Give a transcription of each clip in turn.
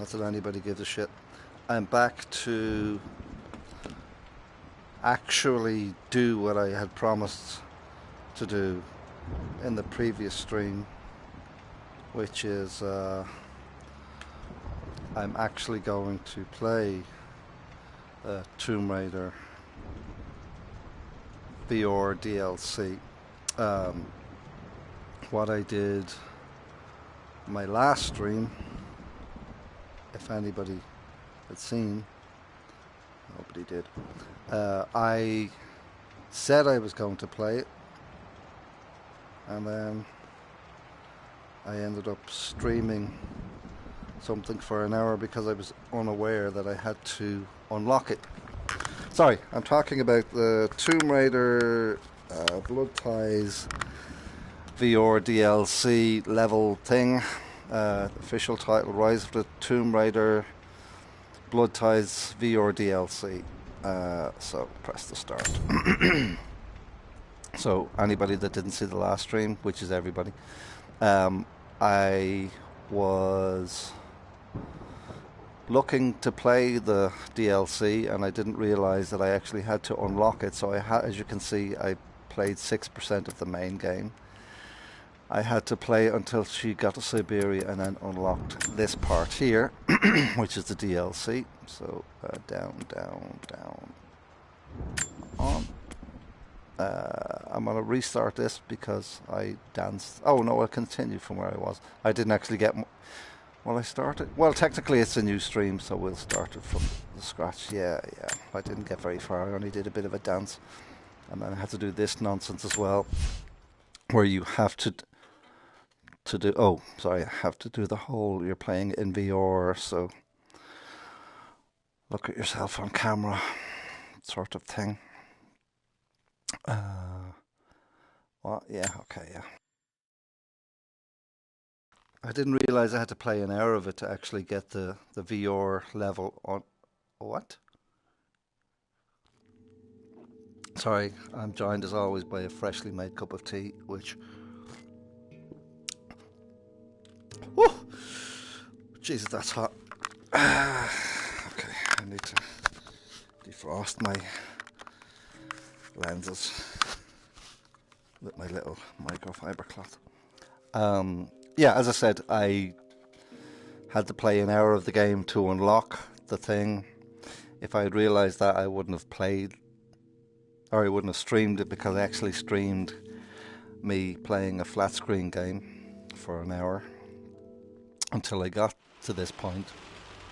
not that anybody gives a shit. I'm back to actually do what I had promised to do in the previous stream, which is I'm actually going to play Tomb Raider VR DLC. What I did my last stream, if anybody had seen, nobody did, I said I was going to play it, and then I ended up streaming something for an hour because I was unaware that I had to unlock it. Sorry, I'm talking about the Tomb Raider Blood Ties VR DLC level thing. Official title, Rise of the Tomb Raider Blood Ties VR DLC. So press the start. So anybody that didn't see the last stream, which is everybody, I was looking to play the DLC and I didn't realize that I actually had to unlock it. So as you can see, I played 6% of the main game. I had to play until she got to Siberia and then unlocked this part here, which is the DLC. So down, down, down, on. I'm going to restart this because I danced. Oh no, I'll continue from where I was. I didn't actually get... Well, I started... Well, technically it's a new stream, so we'll start it from the scratch. Yeah. I didn't get very far. I only did a bit of a dance. And then I had to do this nonsense as well, where you have to do... Oh, sorry. I have to do the whole... You're playing in VR, so... Look at yourself on camera sort of thing. What? Yeah, okay, yeah. I didn't realize I had to play an hour of it to actually get the VR level on. What? Sorry, I'm joined as always by a freshly made cup of tea, which... Woo! Jesus, that's hot. Okay, I need to defrost my lenses with my little microfiber cloth. Yeah, as I said, I had to play an hour of the game to unlock the thing. If I had realised that, I wouldn't have played, or I wouldn't have streamed it, because I actually streamed me playing a flat screen game for an hour until I got to this point.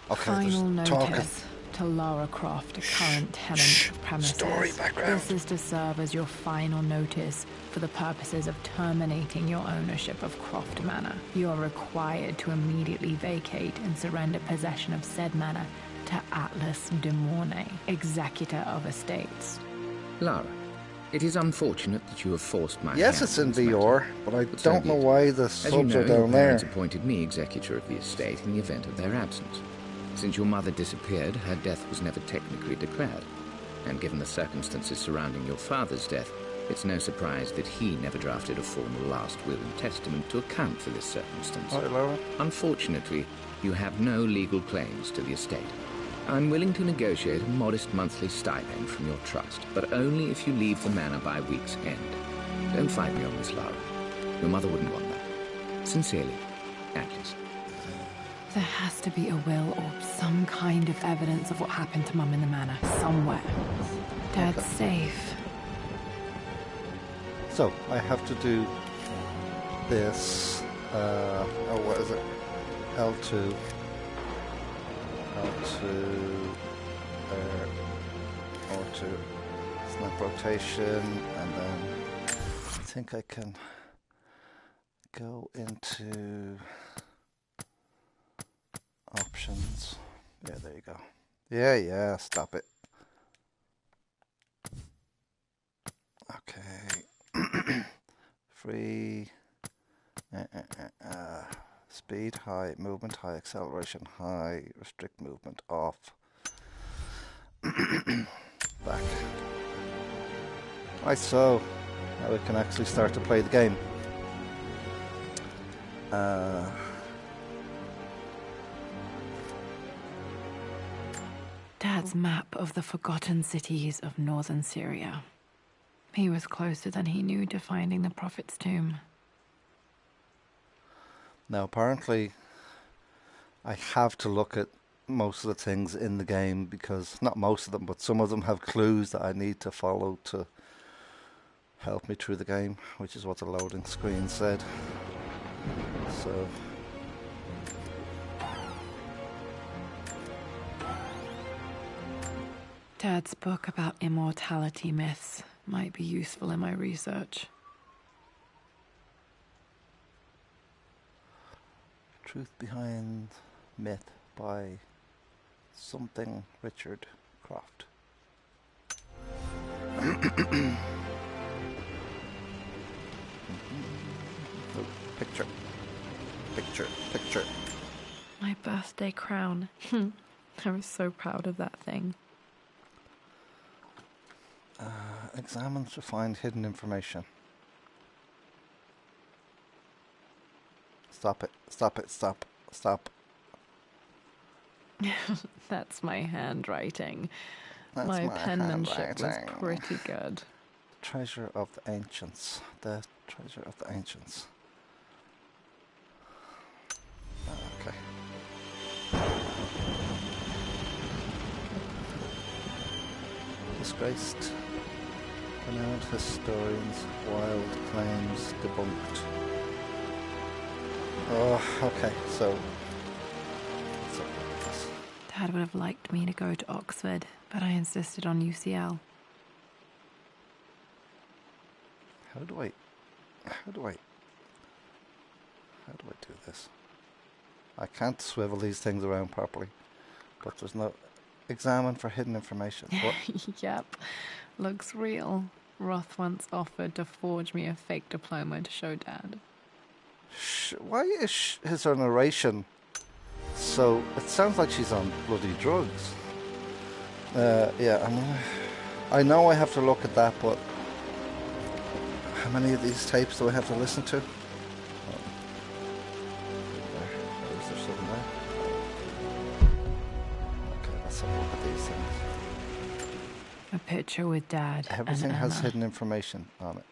Okay, Final there's notice talking. to Lara Croft, current tenant of premises. Story background. This is to serve as your final notice for the purposes of terminating your ownership of Croft Manor. You are required to immediately vacate and surrender possession of said manor to Atlas de Mornay, executor of estates. Lara, it is unfortunate that you have forced my Yes, hand it's in this matter, VR, but I don't know why the As you subs know, are your down there. parents appointed me executor of the estate in the event of their absence. Since your mother disappeared, her death was never technically declared. And given the circumstances surrounding your father's death, it's no surprise that he never drafted a formal last will and testament to account for this circumstance. Hi, Laura. Unfortunately, you have no legal claims to the estate. I'm willing to negotiate a modest monthly stipend from your trust, but only if you leave the manor by week's end. Don't fight me on this, Lara. Your mother wouldn't want that. Sincerely, Atlas. There has to be a will or some kind of evidence of what happened to Mum in the manor, somewhere. Dad's safe. So, I have to do this, what is it? L2, R2, snap rotation, and then I think I can go into options. Yeah, there you go. Yeah, stop it. Okay. Free. Speed high, movement high, acceleration high, restrict movement off. Back. Right, so now we can actually start to play the game. Dad's map of the forgotten cities of northern Syria. He was closer than he knew to finding the Prophet's tomb. Now, apparently, I have to look at most of the things in the game because, not most of them, but some of them have clues that I need to follow to help me through the game, which is what the loading screen said. So... Dad's book about immortality myths might be useful in my research. Truth Behind Myth by something Richard Croft. Picture. My birthday crown. I was so proud of that thing. Examine to find hidden information. Stop it. That's my handwriting. That's my penmanship was handwriting. pretty good. Treasure of the Ancients. The Treasure of the Ancients. Okay. Disgraced. Renowned historians, wild claims debunked. Oh, okay, so Dad would have liked me to go to Oxford, but I insisted on UCL. How do I do this? I can't swivel these things around properly, but there's no... Examine for hidden information. What? Yep, looks real. Roth once offered to forge me a fake diploma to show Dad. Why is her narration so... It sounds like she's on bloody drugs. Yeah, I know I have to look at that, but how many of these tapes do I have to listen to? Is there something there? Okay, let's have a look at these things. A picture with Dad. Everything and has Anna. hidden information on it.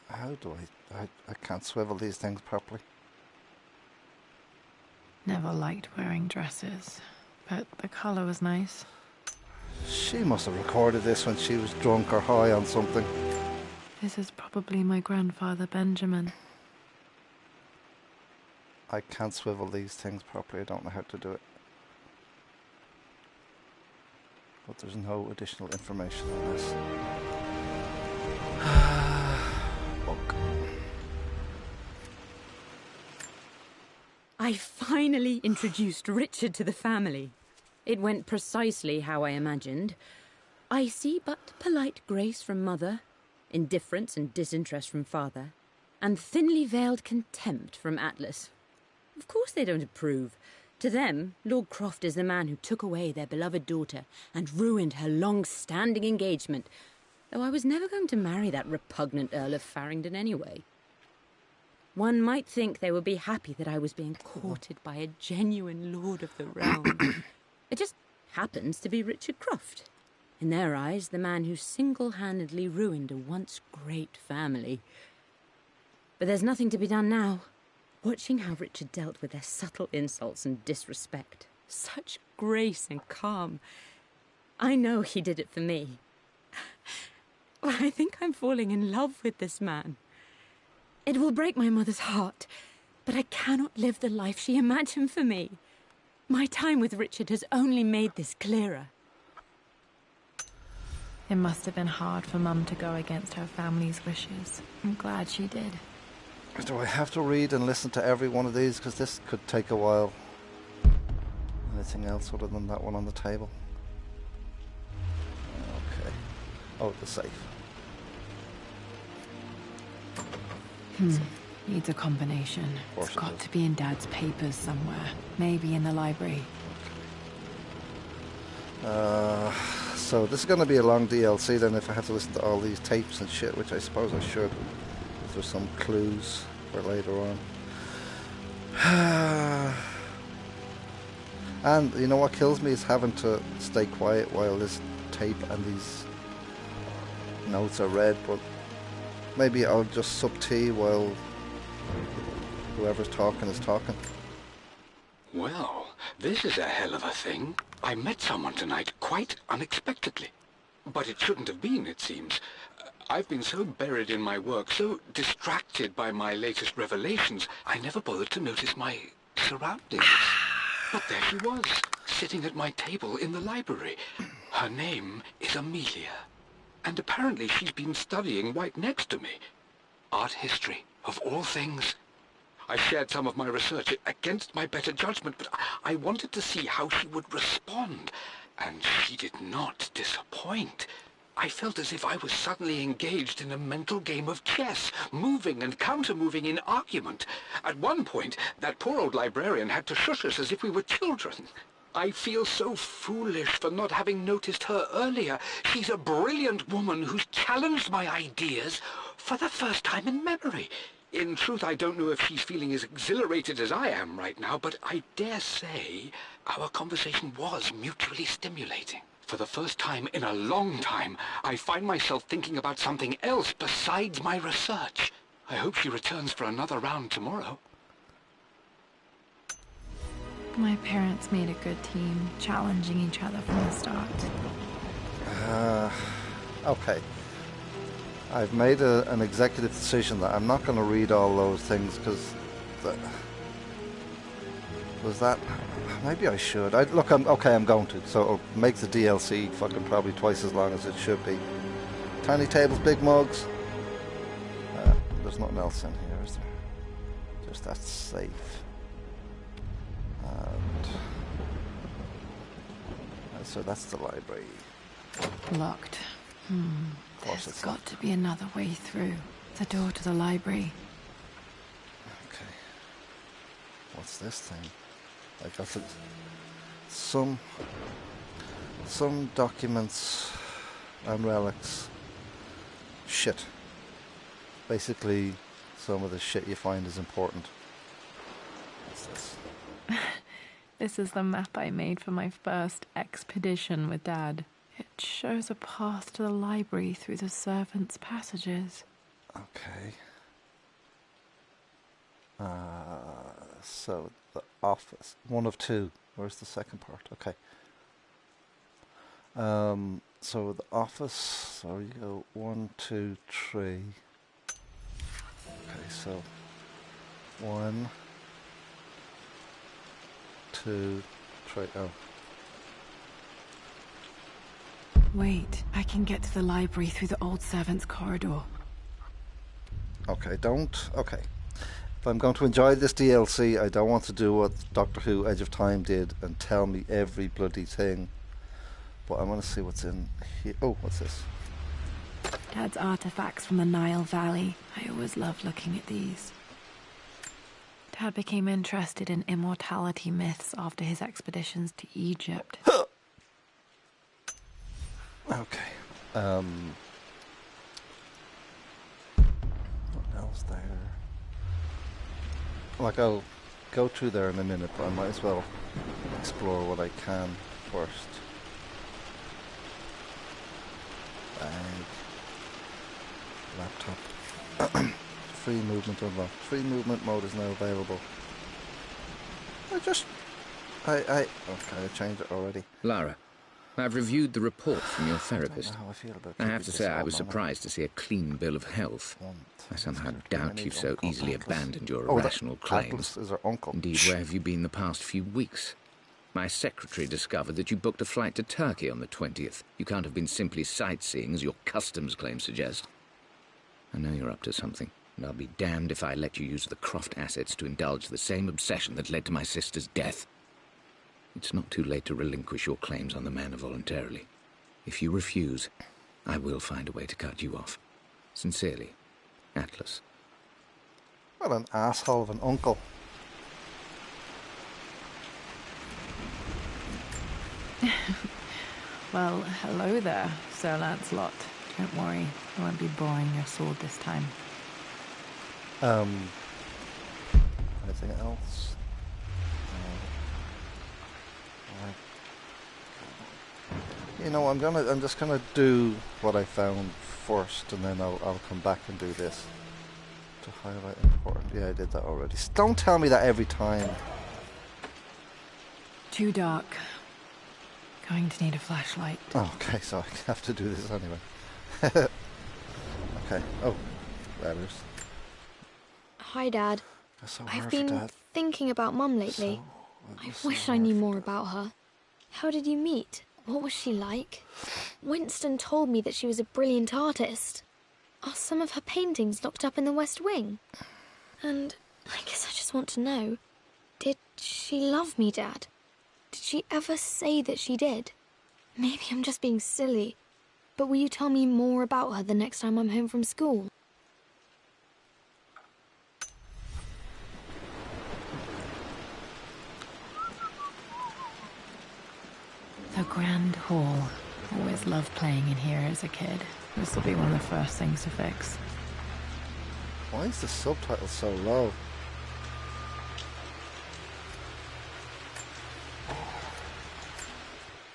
How do I can't swivel these things properly. Never liked wearing dresses, but the colour was nice. She must have recorded this when she was drunk or high on something. This is probably my grandfather Benjamin. I can't swivel these things properly. I don't know how to do it. But there's no additional information on this. Book. I finally introduced Richard to the family. It went precisely how I imagined. I see but polite grace from mother, indifference and disinterest from father, and thinly veiled contempt from Atlas. Of course they don't approve. To them, Lord Croft is the man who took away their beloved daughter and ruined her long-standing engagement, though I was never going to marry that repugnant Earl of Farringdon anyway. One might think they would be happy that I was being courted by a genuine lord of the realm. It just happens to be Richard Croft. In their eyes, the man who single-handedly ruined a once great family. But there's nothing to be done now. Watching how Richard dealt with their subtle insults and disrespect. Such grace and calm. I know he did it for me. I think I'm falling in love with this man. It will break my mother's heart, but I cannot live the life she imagined for me. My time with Richard has only made this clearer. It must have been hard for Mum to go against her family's wishes. I'm glad she did. Do I have to read and listen to every one of these? Because this could take a while. Anything else other than that one on the table? Okay. Oh, the safe. Needs a combination. It's got to be in Dad's papers somewhere. Maybe in the library. So this is going to be a long DLC then if I have to listen to all these tapes and shit, which I suppose I should. If there's some clues for later on. And you know what kills me is having to stay quiet while this tape and these notes are read, but maybe I'll just sup tea while whoever's talking is talking. Well, this is a hell of a thing. I met someone tonight, quite unexpectedly. But it shouldn't have been, it seems. I've been so buried in my work, so distracted by my latest revelations, I never bothered to notice my surroundings. But there she was, sitting at my table in the library. Her name is Amelia. And apparently she's been studying right next to me. Art history, of all things. I shared some of my research against my better judgment, but I wanted to see how she would respond. And she did not disappoint. I felt as if I was suddenly engaged in a mental game of chess, moving and counter-moving in argument. At one point, that poor old librarian had to shush us as if we were children. I feel so foolish for not having noticed her earlier. She's a brilliant woman who's challenged my ideas for the first time in memory. In truth, I don't know if she's feeling as exhilarated as I am right now, but I dare say our conversation was mutually stimulating. For the first time in a long time, I find myself thinking about something else besides my research. I hope she returns for another round tomorrow. My parents made a good team, challenging each other from the start. Okay. I've made an executive decision that I'm not going to read all those things because was that maybe I should. I'm going to. So it'll make the DLC fucking probably twice as long as it should be. Tiny tables, big mugs. There's nothing else in here, is there? Just that safe. And so that's the library. Locked. There's It's got locked. to be another way through. The door to the library. Okay. What's this thing? I got some documents and relics. Shit. Basically, some of the shit you find is important. What's this? This is the map I made for my first expedition with Dad. It shows a path to the library through the servants' passages. Okay. So the office, one of two. Where's the second part? Okay. So the office. So you go 1, 2, 3. Okay, so 1, 2, 3. Oh. Wait, I can get to the library through the old servants' corridor. Okay, okay. If I'm going to enjoy this DLC, I don't want to do what Doctor Who Edge of Time did and tell me every bloody thing. But I want to see what's in here. Oh, what's this? Dad's artifacts from the Nile Valley. I always loved looking at these. Dad became interested in immortality myths after his expeditions to Egypt. Okay. What else there? Like, I'll go through there in a minute, but I might as well explore what I can first. Bag. Laptop. Free movement unlocked. Free movement mode is now available. Okay, I changed it already. Lara, I've reviewed the report from your therapist. I don't know how I feel about I have to say I was Manor. surprised to see a clean bill of health. I somehow doubt you've so easily abandoned your irrational claims. Atlas is our uncle. Indeed, where have you been the past few weeks? My secretary discovered that you booked a flight to Turkey on the 20th. You can't have been simply sightseeing, as your customs claims suggest. I know you're up to something, and I'll be damned if I let you use the Croft assets to indulge the same obsession that led to my sister's death. It's not too late to relinquish your claims on the manor voluntarily. If you refuse, I will find a way to cut you off. Sincerely, Atlas. What an asshole of an uncle. Well, hello there, Sir Lancelot. Don't worry, I won't be boring your sword this time. Anything else? You know, I'm just gonna do what I found first, and then I'll come back and do this to highlight important. Yeah, I did that already. Don't tell me that every time. Too dark. Going to need a flashlight. Oh, okay, so I have to do this anyway. Okay. Oh, letters. Hi, Dad. That's so I've hard for been Dad. thinking about Mum lately. I wish I knew more about her. How did you meet? What was she like? Winston told me that she was a brilliant artist. Are some of her paintings locked up in the West Wing? And I guess I just want to know, did she love me, Dad? Did she ever say that she did? Maybe I'm just being silly, but will you tell me more about her the next time I'm home from school? The Grand Hall. Always loved playing in here as a kid. This will be one of the first things to fix. Why is the subtitle so low?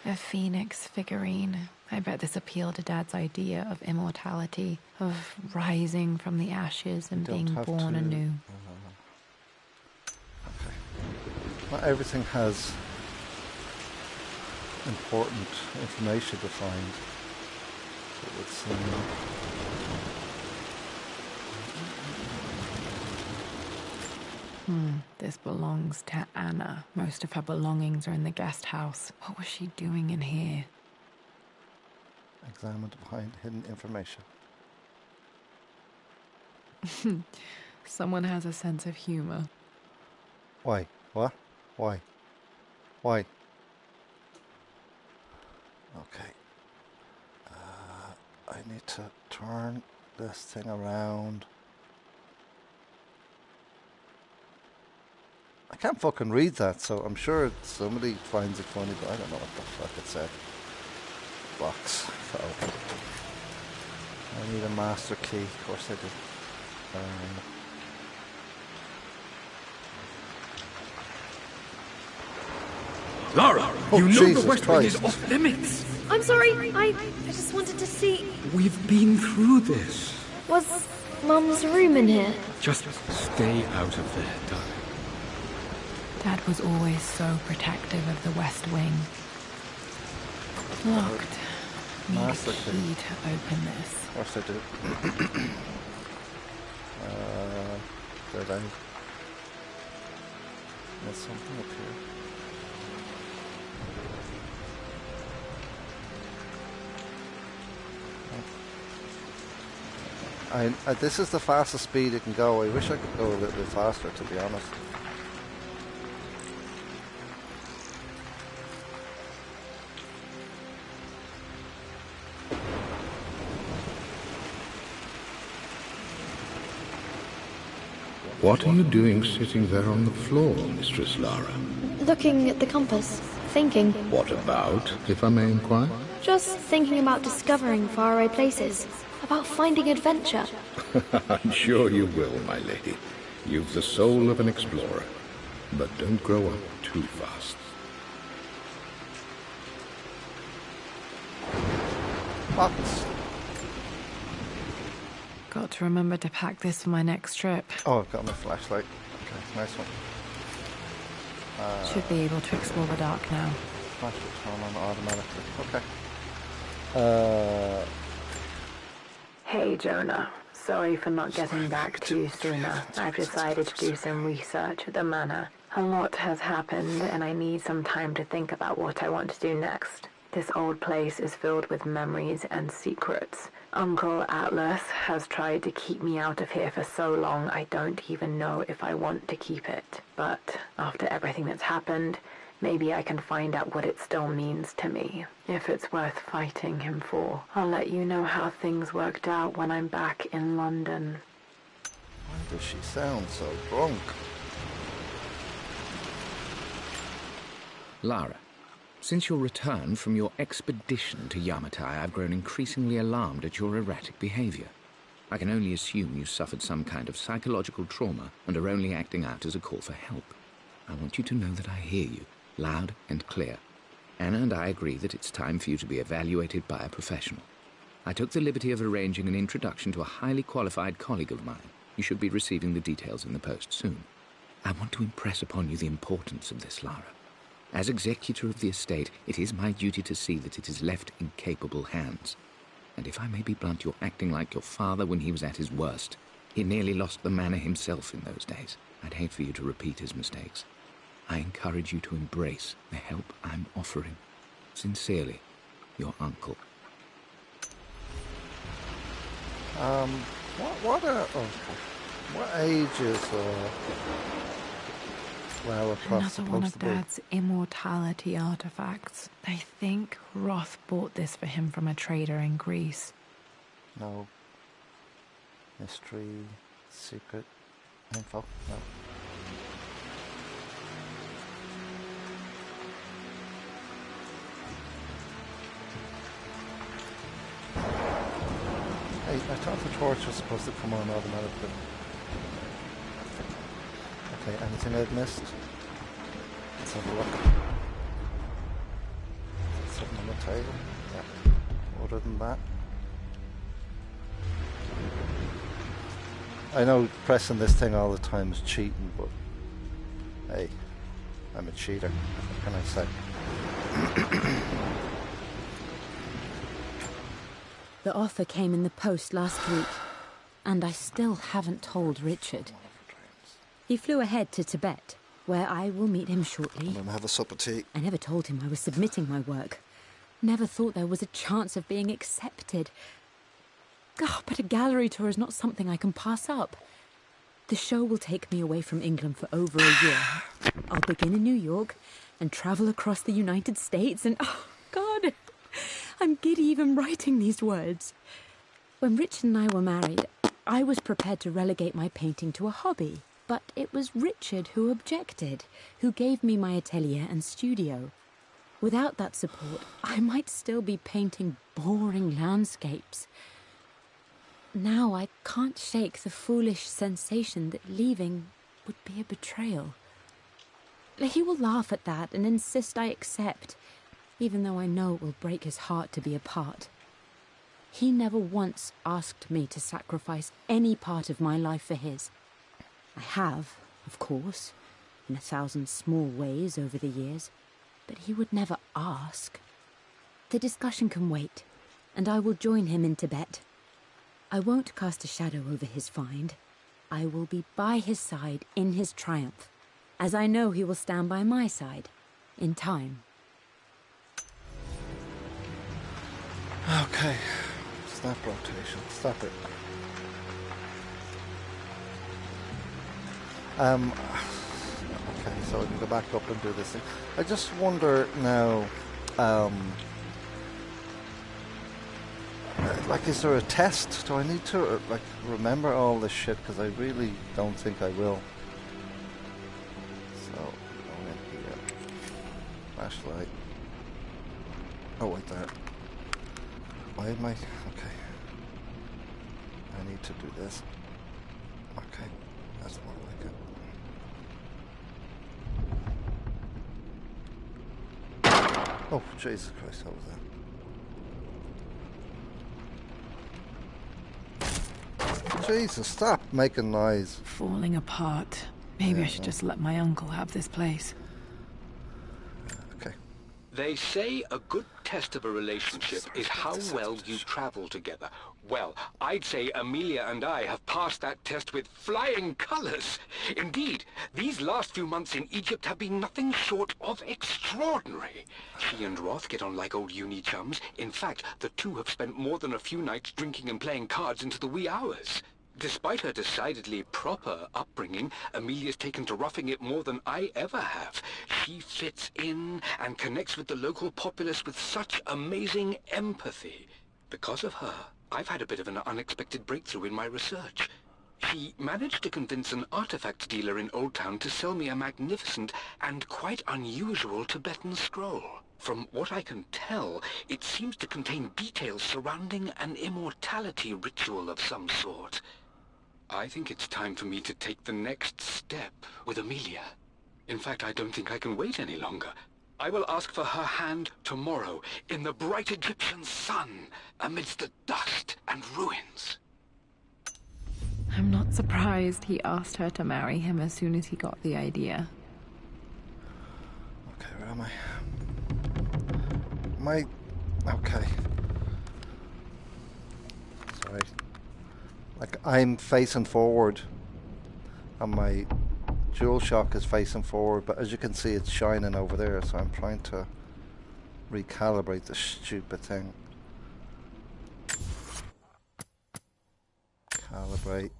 A phoenix figurine. I bet this appealed to Dad's idea of immortality, of rising from the ashes and being born anew. Okay. Not everything has important information to find. So let's This belongs to Anna. Most of her belongings are in the guest house. What was she doing in here? examine to find hidden information. Someone has a sense of humor. Why? What? Why? Why? Okay. I need to turn this thing around. I can't fucking read that, so I'm sure somebody finds it funny, but I don't know what the fuck it said. Box to open. I need a master key, of course I do. Lara, Oh, you know Jesus the West Wing is Christ. off limits. I'm sorry, I just wanted to see... We've been through this. Was Mum's room in here? Just stay out of there, darling. Dad was always so protective of the West Wing. Locked. Need a Master key. key to open this. Of course I do. Did I? There's something up here. This is the fastest speed it can go. I wish I could go a little bit faster, to be honest. What are you doing sitting there on the floor, Mistress Lara? Looking at the compass, thinking. What about, if I may inquire? Just thinking about discovering faraway places, about finding adventure. I'm sure you will, my lady. You've the soul of an explorer. But don't grow up too fast. Box. Got to remember to pack this for my next trip. Oh, I've got my flashlight. Okay, nice one. Should be able to explore the dark now. Flash will turn on automatically. Okay. Hey, Jonah. Sorry for not getting back to you sooner. I've decided to do some research at the manor. A lot has happened, and I need some time to think about what I want to do next. This old place is filled with memories and secrets. Uncle Atlas has tried to keep me out of here for so long, I don't even know if I want to keep it. But after everything that's happened, maybe I can find out what it still means to me. If it's worth fighting him for, I'll let you know how things worked out when I'm back in London. Why does she sound so drunk? Lara, since your return from your expedition to Yamatai, I've grown increasingly alarmed at your erratic behavior. I can only assume you suffered some kind of psychological trauma and are only acting out as a call for help. I want you to know that I hear you, loud and clear. Anna and I agree that it's time for you to be evaluated by a professional. I took the liberty of arranging an introduction to a highly qualified colleague of mine. You should be receiving the details in the post soon. I want to impress upon you the importance of this, Lara. As executor of the estate, it is my duty to see that it is left in capable hands. And if I may be blunt, you're acting like your father when he was at his worst. He nearly lost the manor himself in those days. I'd hate for you to repeat his mistakes. I encourage you to embrace the help I'm offering. Sincerely, your uncle. What age is Lara Croft Another one supposed of to be? Dad's immortality artifacts. I think Roth bought this for him from a trader in Greece. No. Mystery, secret, info? No. Hey, I thought the torch was supposed to come on automatically. Okay, anything I've missed? Let's have a look. Something on the table? Yeah. Other than that? I know pressing this thing all the time is cheating, but hey, I'm a cheater. What can I say? The offer came in the post last week, and I still haven't told Richard. He flew ahead to Tibet, where I will meet him shortly. I'm gonna have a sup of tea. I never told him I was submitting my work. Never thought there was a chance of being accepted. Oh, but a gallery tour is not something I can pass up. The show will take me away from England for over a year. I'll begin in New York and travel across the United States and... oh, God! I'm giddy even writing these words. When Richard and I were married, I was prepared to relegate my painting to a hobby. But it was Richard who objected, who gave me my atelier and studio. Without that support, I might still be painting boring landscapes. Now I can't shake the foolish sensation that leaving would be a betrayal. He will laugh at that and insist I accept, even though I know it will break his heart to be apart. He never once asked me to sacrifice any part of my life for his. I have, of course, in 1,000 small ways over the years, but he would never ask. The discussion can wait, and I will join him in Tibet. I won't cast a shadow over his find. I will be by his side in his triumph, as I know he will stand by my side, in time. Okay. Snap rotation. Stop it. Okay, so I can go back up and do this thing. I just wonder now, like, is there a test? Do I need to, like, remember all this shit? Because I really don't think I will. So, go in here. Flashlight. Oh, wait there. Why am I... Okay. I need to do this. Okay. That's more like it. Oh, Jesus Christ, what was that? Jesus, stop making noise. Falling apart. Maybe I should just let my uncle have this place. Okay. They say a good test of a relationship is how well you travel together. Well, I'd say Amelia and I have passed that test with flying colors. Indeed, these last few months in Egypt have been nothing short of extraordinary. She and Roth get on like old uni chums. In fact, the two have spent more than a few nights drinking and playing cards into the wee hours. Despite her decidedly proper upbringing, Amelia's taken to roughing it more than I ever have. She fits in and connects with the local populace with such amazing empathy. Because of her, I've had a bit of an unexpected breakthrough in my research. She managed to convince an artifact dealer in Old Town to sell me a magnificent and quite unusual Tibetan scroll. From what I can tell, it seems to contain details surrounding an immortality ritual of some sort. I think it's time for me to take the next step with Amelia. In fact, I don't think I can wait any longer. I will ask for her hand tomorrow, in the bright Egyptian sun, amidst the dust and ruins. I'm not surprised he asked her to marry him as soon as he got the idea. Okay, where am I? Okay. Sorry. Like, I'm facing forward, and my DualShock is facing forward, but as you can see, it's shining over there, so I'm trying to recalibrate this stupid thing. Calibrate.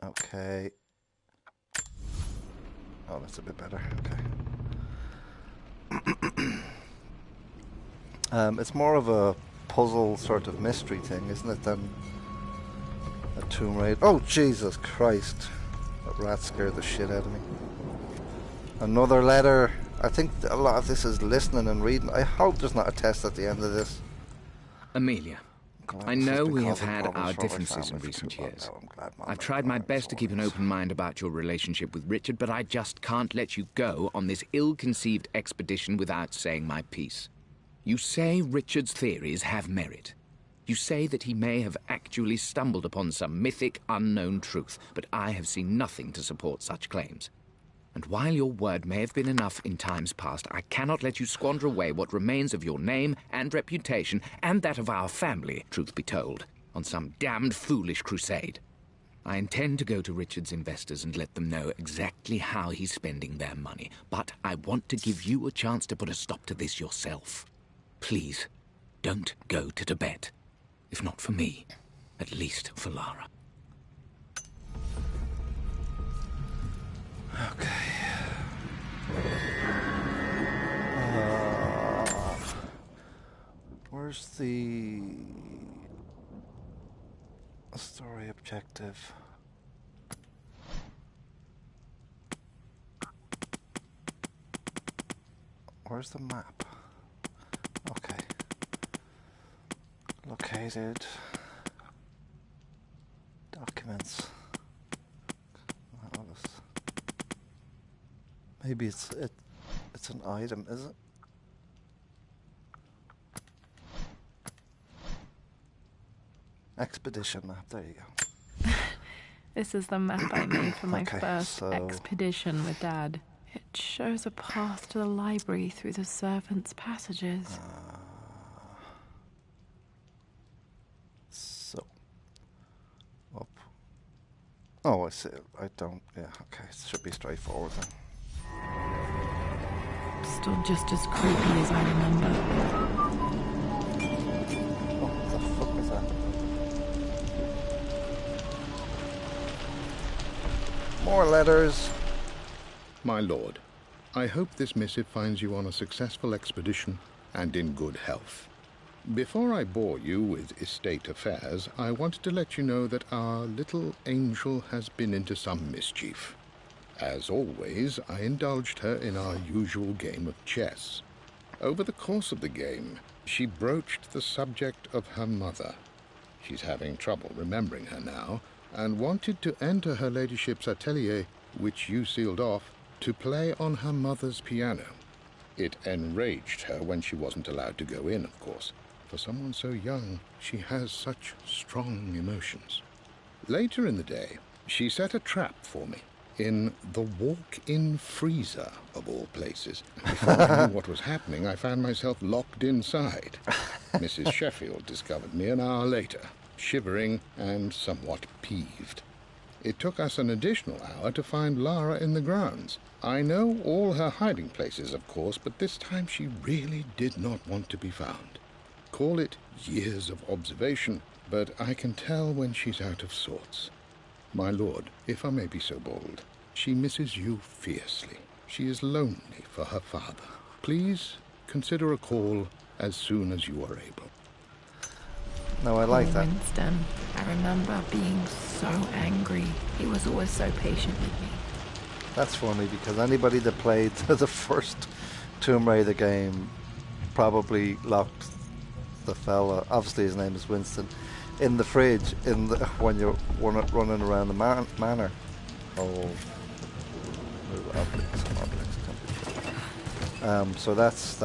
Okay. Oh, that's a bit better. Okay. It's more of a puzzle sort of mystery thing, isn't it, than a Tomb Raider. Oh, Jesus Christ. That rat scared the shit out of me. Another letter. I think a lot of this is listening and reading. I hope there's not a test at the end of this. Amelia, I know we have had our differences in recent years. I've tried my best to keep an open mind about your relationship with Richard, but I just can't let you go on this ill-conceived expedition without saying my piece. You say Richard's theories have merit. You say that he may have actually stumbled upon some mythic, unknown truth, but I have seen nothing to support such claims. And while your word may have been enough in times past, I cannot let you squander away what remains of your name and reputation, and that of our family, truth be told, on some damned foolish crusade. I intend to go to Richard's investors and let them know exactly how he's spending their money, but I want to give you a chance to put a stop to this yourself. Please, don't go to Tibet. If not for me, at least for Lara. Okay. Where's the story objective? Where's the map? Okay. Located. Documents. Oh, maybe it's an item, is it? Expedition map, there you go. This is the map I made for my first expedition with Dad. It shows a path to the library through the servants' passages. Up. Oh, I see. I don't. Yeah, okay. It should be straightforward then. Still just as creepy as I remember. Oh, what the fuck was that? More letters. My lord, I hope this missive finds you on a successful expedition and in good health. Before I bore you with estate affairs, I wanted to let you know that our little angel has been into some mischief. As always, I indulged her in our usual game of chess. Over the course of the game, she broached the subject of her mother. She's having trouble remembering her now, and wanted to enter her ladyship's atelier, which you sealed off, to play on her mother's piano. It enraged her when she wasn't allowed to go in, of course. For someone so young, she has such strong emotions. Later in the day, she set a trap for me in the walk-in freezer, of all places. Before I knew what was happening, I found myself locked inside. Mrs. Sheffield discovered me an hour later, shivering and somewhat peeved. It took us an additional hour to find Lara in the grounds. I know all her hiding places, of course, but this time she really did not want to be found. Call it years of observation, but I can tell when she's out of sorts. My lord, if I may be so bold, she misses you fiercely. She is lonely for her father. Please consider a call as soon as you are able. No, I like that. Winston, I remember being so angry. He was always so patient with me. That's funny because anybody that played the first Tomb Raider game probably locked the fella, obviously his name is Winston, in the fridge when you're running around the manor. Oh, So that's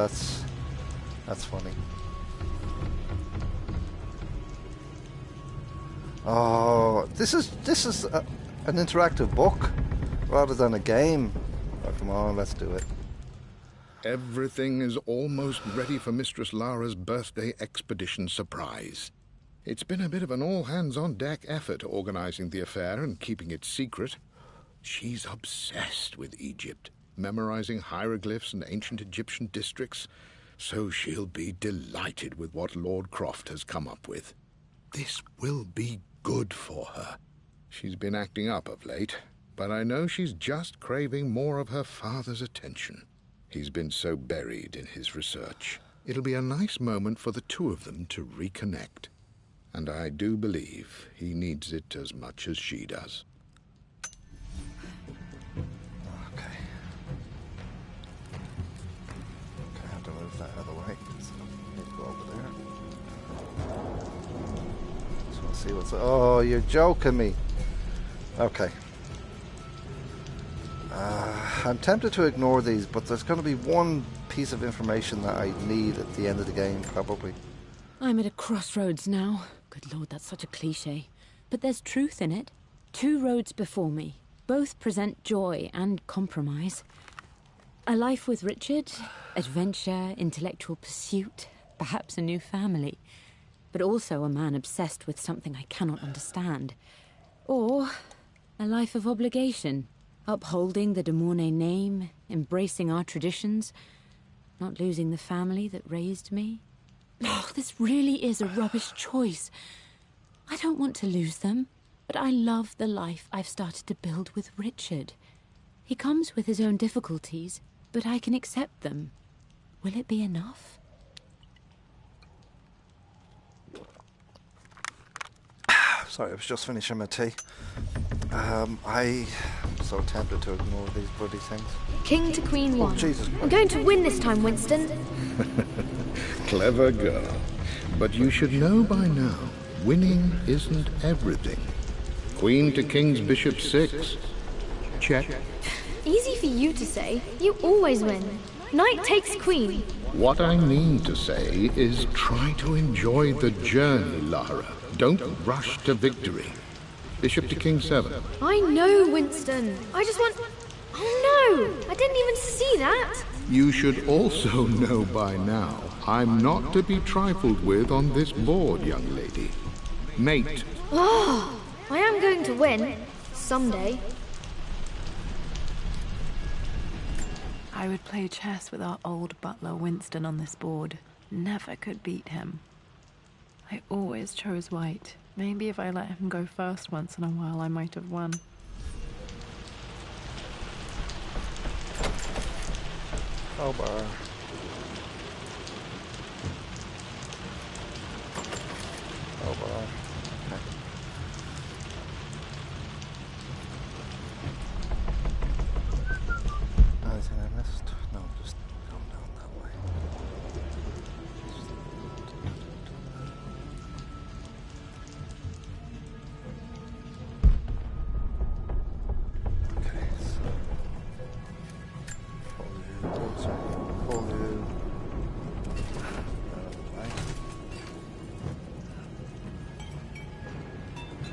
funny. Oh, this is an interactive book rather than a game. Oh, come on, let's do it. Everything is almost ready for Mistress Lara's birthday expedition surprise. It's been a bit of an all-hands-on-deck effort organizing the affair and keeping it secret. She's obsessed with Egypt, memorizing hieroglyphs and ancient Egyptian districts, so she'll be delighted with what Lord Croft has come up with. This will be good for her. She's been acting up of late, but I know she's just craving more of her father's attention. He's been so buried in his research. It'll be a nice moment for the two of them to reconnect. And I do believe he needs it as much as she does. Okay, I have to move that out of the way. So need to go over there. Just want to see what's... Oh, you're joking me. Okay. I'm tempted to ignore these, but there's going to be one piece of information that I need at the end of the game, probably. I'm at a crossroads now. Good Lord, that's such a cliché. But there's truth in it. 2 roads before me. Both present joy and compromise. A life with Richard, adventure, intellectual pursuit, perhaps a new family. But also a man obsessed with something I cannot understand. Or a life of obligation, upholding the de Mornay name, embracing our traditions, not losing the family that raised me. Oh, this really is a rubbish choice. I don't want to lose them, but I love the life I've started to build with Richard. He comes with his own difficulties, but I can accept them. Will it be enough? Sorry, I was just finishing my tea. I'm so tempted to ignore these bloody things. King to Queen 1. Oh, Jesus I'm going to win this time, Winston. Clever girl. But you should know by now, winning isn't everything. Queen to King's Bishop 6. Check. Easy for you to say. You always win. Knight takes Queen. What I mean to say is try to enjoy the journey, Lara. Don't rush to victory. Bishop to King 7. I know, Winston. I just want... Oh no! I didn't even see that! You should also know by now, I'm not to be trifled with on this board, young lady. Mate. Oh, I am going to win. Someday. I would play chess with our old butler Winston on this board. Never could beat him. I always chose white. Maybe if I let him go first once in a while, I might have won. Oh, bar. Oh, bar. Okay. Anything I missed? No, just going down that way. Okay, so...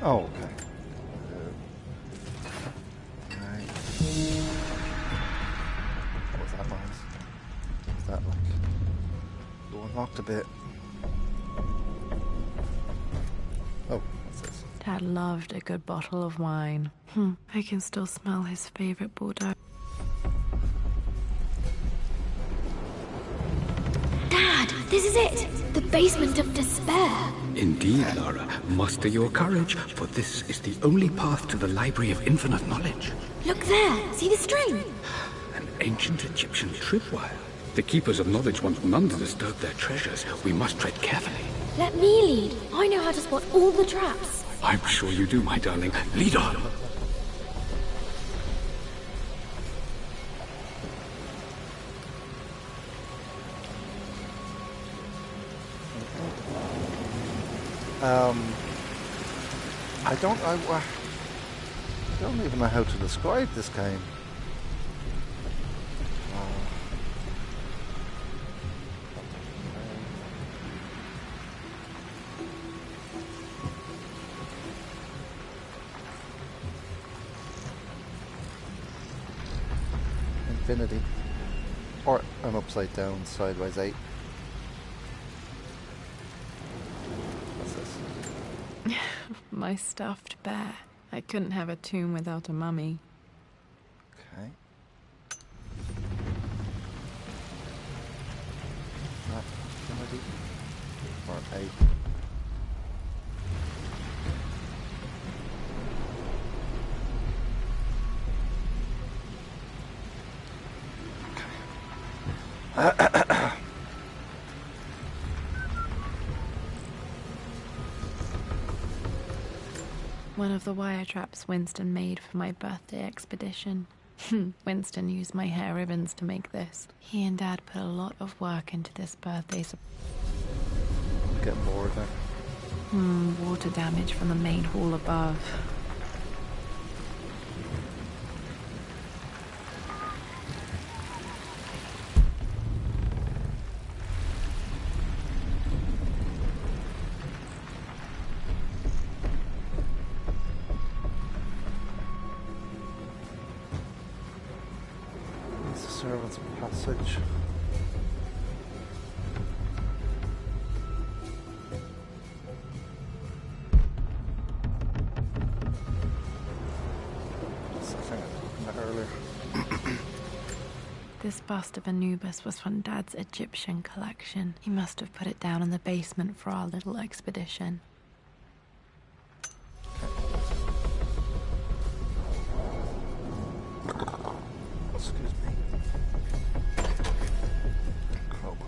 Oh, okay. Right. What was that noise? Was that like... Oh, unlocked a bit. Oh, what's this? Dad loved a good bottle of wine. I can still smell his favorite Bordeaux. Dad, this is it! The basement of despair! Indeed, Lara. Muster your courage, for this is the only path to the Library of Infinite Knowledge. Look there! See the string? An ancient Egyptian tripwire. The Keepers of Knowledge want none to disturb their treasures. We must tread carefully. Let me lead. I know how to spot all the traps. I'm sure you do, my darling. Lead on. I don't even know how to describe this game. infinity. Or an upside down sideways 8. What's this? My stuffed bear. I couldn't have a tomb without a mummy. Okay. That infinity. Or an 8. One of the wire traps Winston made for my birthday expedition. Winston used my hair ribbons to make this. He and Dad put a lot of work into this birthday. I'm getting bored there. Water damage from the main hall above. Servant's passage. That's the thing I was looking at earlier. This bust of Anubis was from Dad's Egyptian collection. He must have put it down in the basement for our little expedition. Excuse me. Crowbar.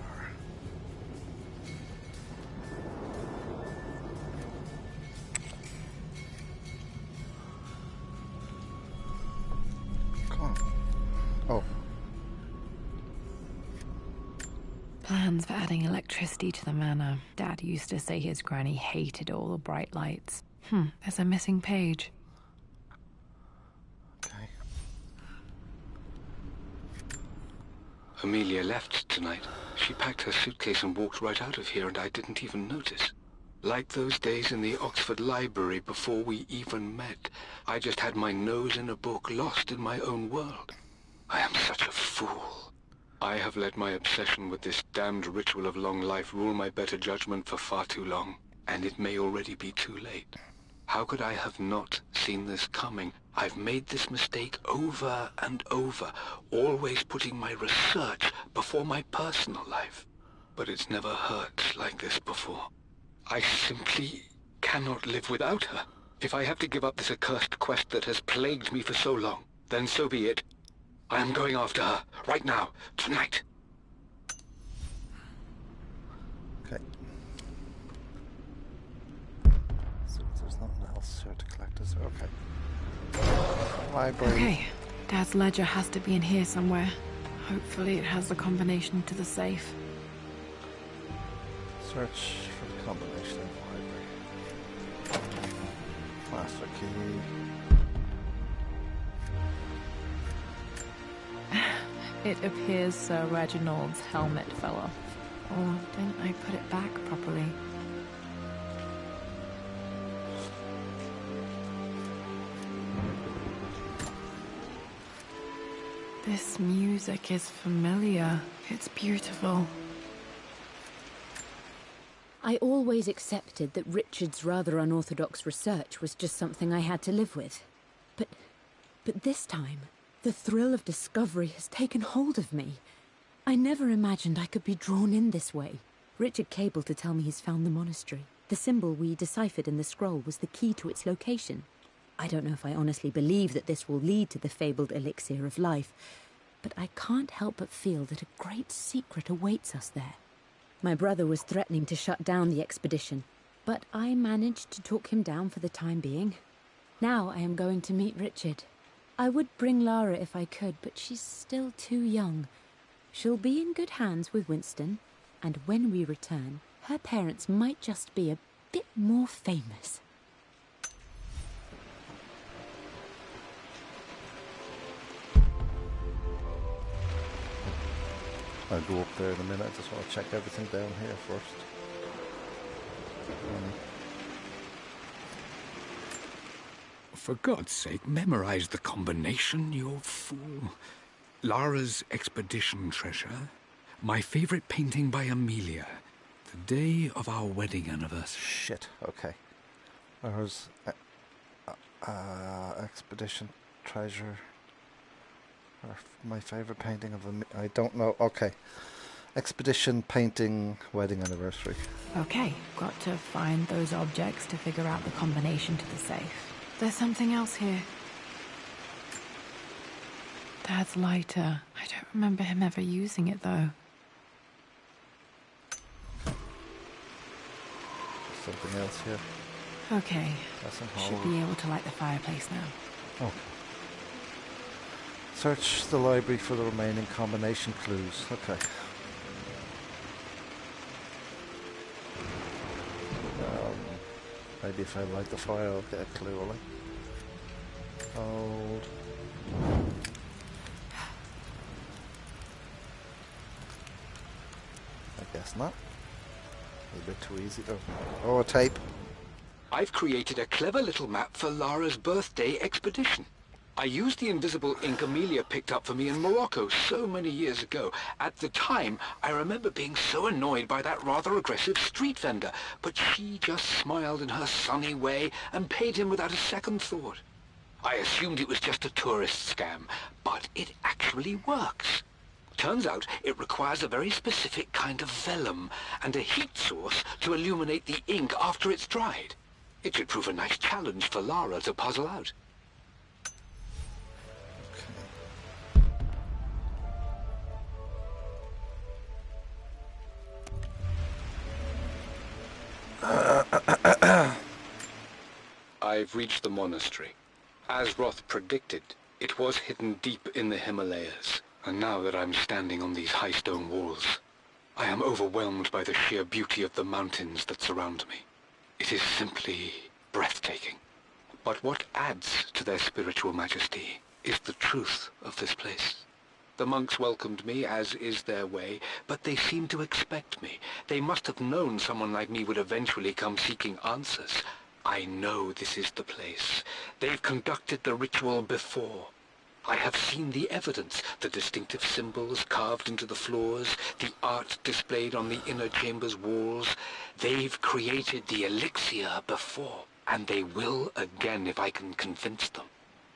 Come on. Oh. Plans for adding electricity to the manor. Dad used to say his granny hated all the bright lights. There's a missing page. Okay. Amelia left tonight. She packed her suitcase and walked right out of here, and I didn't even notice. Like those days in the Oxford Library before we even met. I just had my nose in a book, lost in my own world. I am such a fool. I have let my obsession with this damned ritual of long life rule my better judgment for far too long, and it may already be too late. How could I have not seen this coming? I've made this mistake over and over, always putting my research before my personal life. But it's never hurt like this before. I simply cannot live without her. If I have to give up this accursed quest that has plagued me for so long, then so be it. I am going after her, right now, tonight. Okay. So there's nothing else here to collect, is there? Okay. Library. Okay. Dad's ledger has to be in here somewhere. Hopefully it has the combination to the safe. Search for the combination of library. Master key. It appears Sir Reginald's helmet fell off. Or didn't I put it back properly? This music is familiar. It's beautiful. I always accepted that Richard's rather unorthodox research was just something I had to live with. But this time, the thrill of discovery has taken hold of me. I never imagined I could be drawn in this way. Richard cabled to tell me he's found the monastery. The symbol we deciphered in the scroll was the key to its location. I don't know if I honestly believe that this will lead to the fabled elixir of life, but I can't help but feel that a great secret awaits us there. My brother was threatening to shut down the expedition, but I managed to talk him down for the time being. Now I am going to meet Richard. I would bring Lara if I could, but she's still too young. She'll be in good hands with Winston, and when we return, her parents might just be a bit more famous. I'll go up there in a minute. I just want to check everything down here first. For God's sake, memorize the combination, you fool. Lara's expedition treasure. My favorite painting by Amelia. The day of our wedding anniversary. Shit, okay. There's expedition treasure. Or my favorite painting of I don't know. Okay. Expedition painting wedding anniversary. Okay, got to find those objects to figure out the combination to the safe. There's something else here. Dad's lighter. I don't remember him ever using it, though. Something else here. Okay. Should be able to light the fireplace now. Okay. Search the library for the remaining combination clues. Okay. Maybe if I light the fire, I'll get a clue, will I? Hold. I guess not. A bit too easy though. Oh, a tape. I've created a clever little map for Lara's birthday expedition. I used the invisible ink Amelia picked up for me in Morocco so many years ago. At the time, I remember being so annoyed by that rather aggressive street vendor, but she just smiled in her sunny way and paid him without a second thought. I assumed it was just a tourist scam, but it actually works. Turns out it requires a very specific kind of vellum and a heat source to illuminate the ink after it's dried. It should prove a nice challenge for Lara to puzzle out. I've reached the monastery. As Roth predicted, it was hidden deep in the Himalayas, and now that I'm standing on these high stone walls, I am overwhelmed by the sheer beauty of the mountains that surround me. It is simply breathtaking. But what adds to their spiritual majesty is the truth of this place. The monks welcomed me, as is their way, but they seemed to expect me. They must have known someone like me would eventually come seeking answers. I know this is the place. They've conducted the ritual before. I have seen the evidence, the distinctive symbols carved into the floors, the art displayed on the inner chamber's walls. They've created the elixir before, and they will again if I can convince them.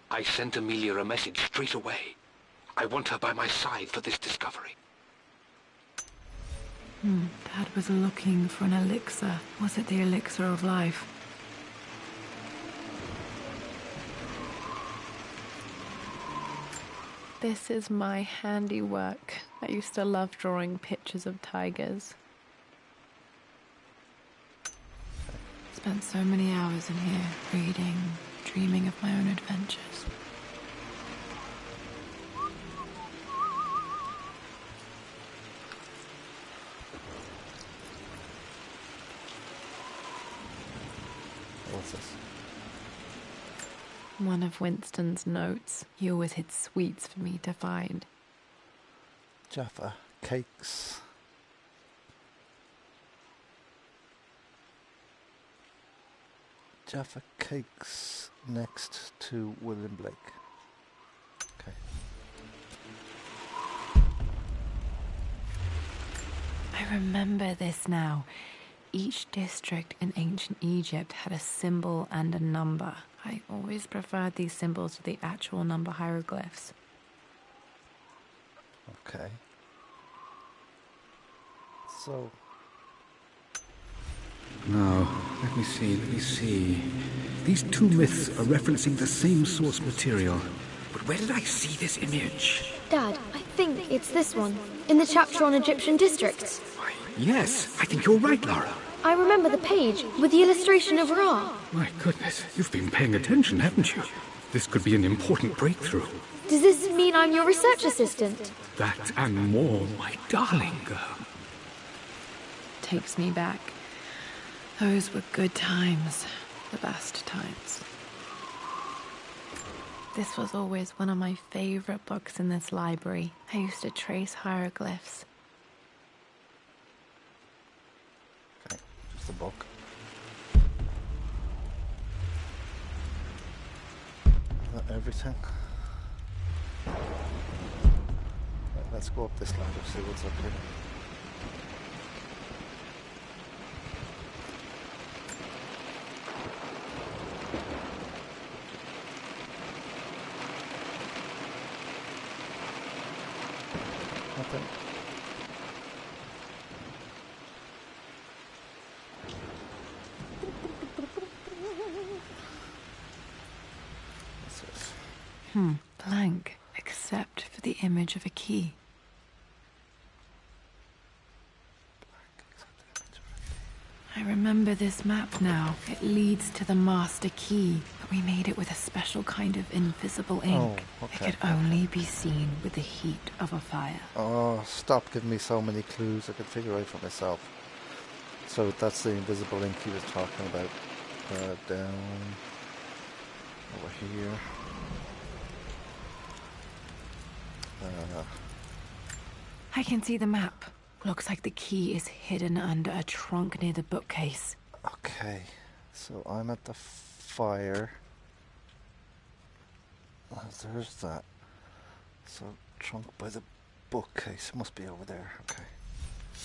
I sent Amelia a message straight away. I want her by my side for this discovery. Dad was looking for an elixir. Was it the elixir of life? This is my handiwork. I used to love drawing pictures of tigers. Spent so many hours in here, reading, dreaming of my own adventures. What's this? One of Winston's notes. He always hid sweets for me to find. Jaffa cakes. Jaffa cakes next to William Blake. Okay. I remember this now. Each district in ancient Egypt had a symbol and a number. I always preferred these symbols to the actual number hieroglyphs. Okay. So... Now, let me see. These two myths are referencing the same source material. But where did I see this image? Dad, I think it's this one, in the chapter on Egyptian districts. Why, yes, I think you're right, Lara. I remember the page with the illustration of Ra. My goodness, you've been paying attention, haven't you? This could be an important breakthrough. Does this mean I'm your research assistant? That and more, my darling girl. Takes me back. Those were good times. The best times. This was always one of my favorite books in this library. I used to trace hieroglyphs. Okay, just a book. Is that everything? Let's go up this ladder, see what's up here. Nothing. What's this? Blank, except for the image of a key. I remember this map now. It leads to the master key, but we made it with a special kind of invisible ink. Oh, okay. It could only be seen with the heat of a fire. Oh, stop giving me so many clues. I could figure out for myself. So that's the invisible ink he was talking about. Down over here. I can see the map. Looks like the key is hidden under a trunk near the bookcase. Okay, so I'm at the fire. There's that. So trunk by the bookcase must be over there. Okay.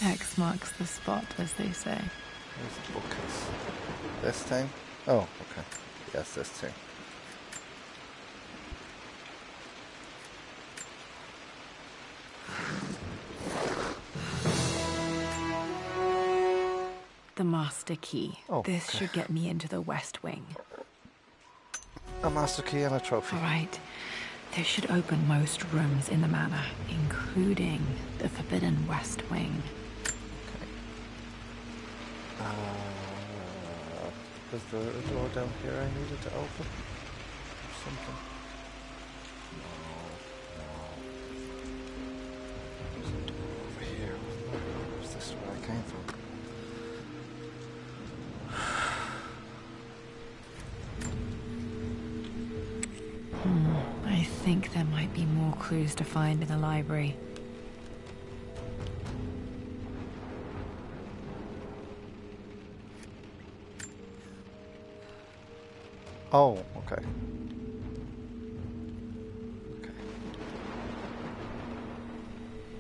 X marks the spot, as they say. Where's the bookcase? This thing? Oh, okay. Yes, this thing. The master key. Oh, This okay. should get me into the West Wing. A master key and a trophy. All right. This should open most rooms in the manor, including the Forbidden West Wing. Was there a door down here I needed to open? Or something? No. There's a door over here, wasn't there? Or is this where I came from? I think there might be more clues to find in the library. Oh, okay. Okay.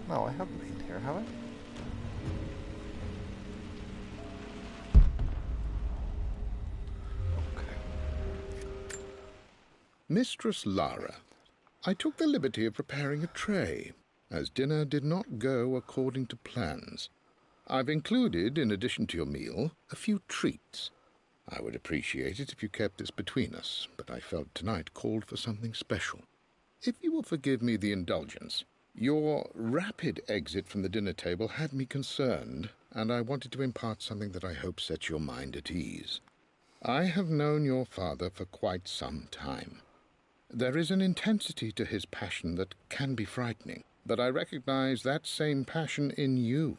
No, I haven't been here, have I? Okay. Mistress Lara, I took the liberty of preparing a tray, as dinner did not go according to plans. I've included, in addition to your meal, a few treats. I would appreciate it if you kept this between us, but I felt tonight called for something special. If you will forgive me the indulgence, your rapid exit from the dinner table had me concerned, and I wanted to impart something that I hope sets your mind at ease. I have known your father for quite some time. There is an intensity to his passion that can be frightening, but I recognize that same passion in you.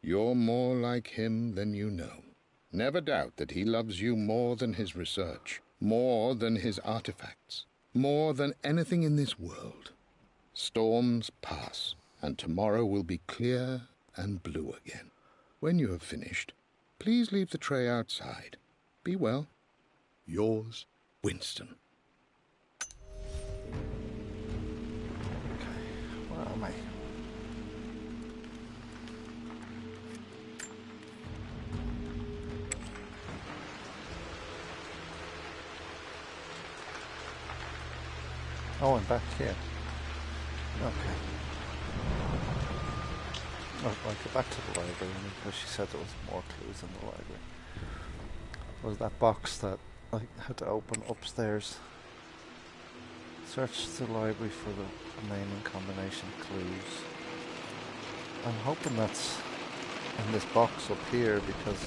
You're more like him than you know. Never doubt that he loves you more than his research, more than his artifacts, more than anything in this world. Storms pass, and tomorrow will be clear and blue again. When you have finished, please leave the tray outside. Be well. Yours, Winston. Okay. Where am I? Oh, I'm back here. Okay. Oh, I'll go back to the library because she said there was more clues in the library. There was that box that I had to open upstairs. Search the library for the remaining combination clues. I'm hoping that's in this box up here because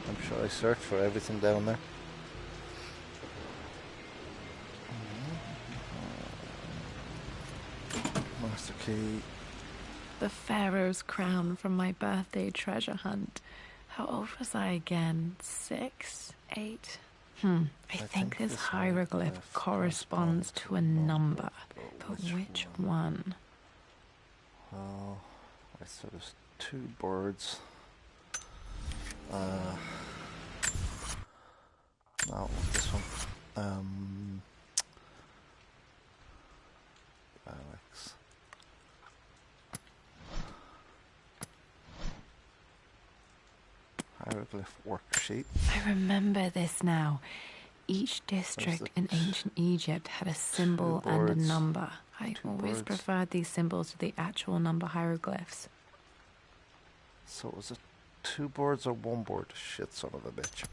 I'm sure I searched for everything down there. Master key. The Pharaoh's crown from my birthday treasure hunt. How old was I again? 6? 8? I think this hieroglyph corresponds to a number. But which one? Well, I said there's 2 birds. No, this one. Alex. Hieroglyph worksheet. I remember this now. Each district in ancient Egypt had a symbol and a number. I always preferred these symbols to the actual number hieroglyphs. So was it 2 boards or 1 board? Shit, son of a bitch.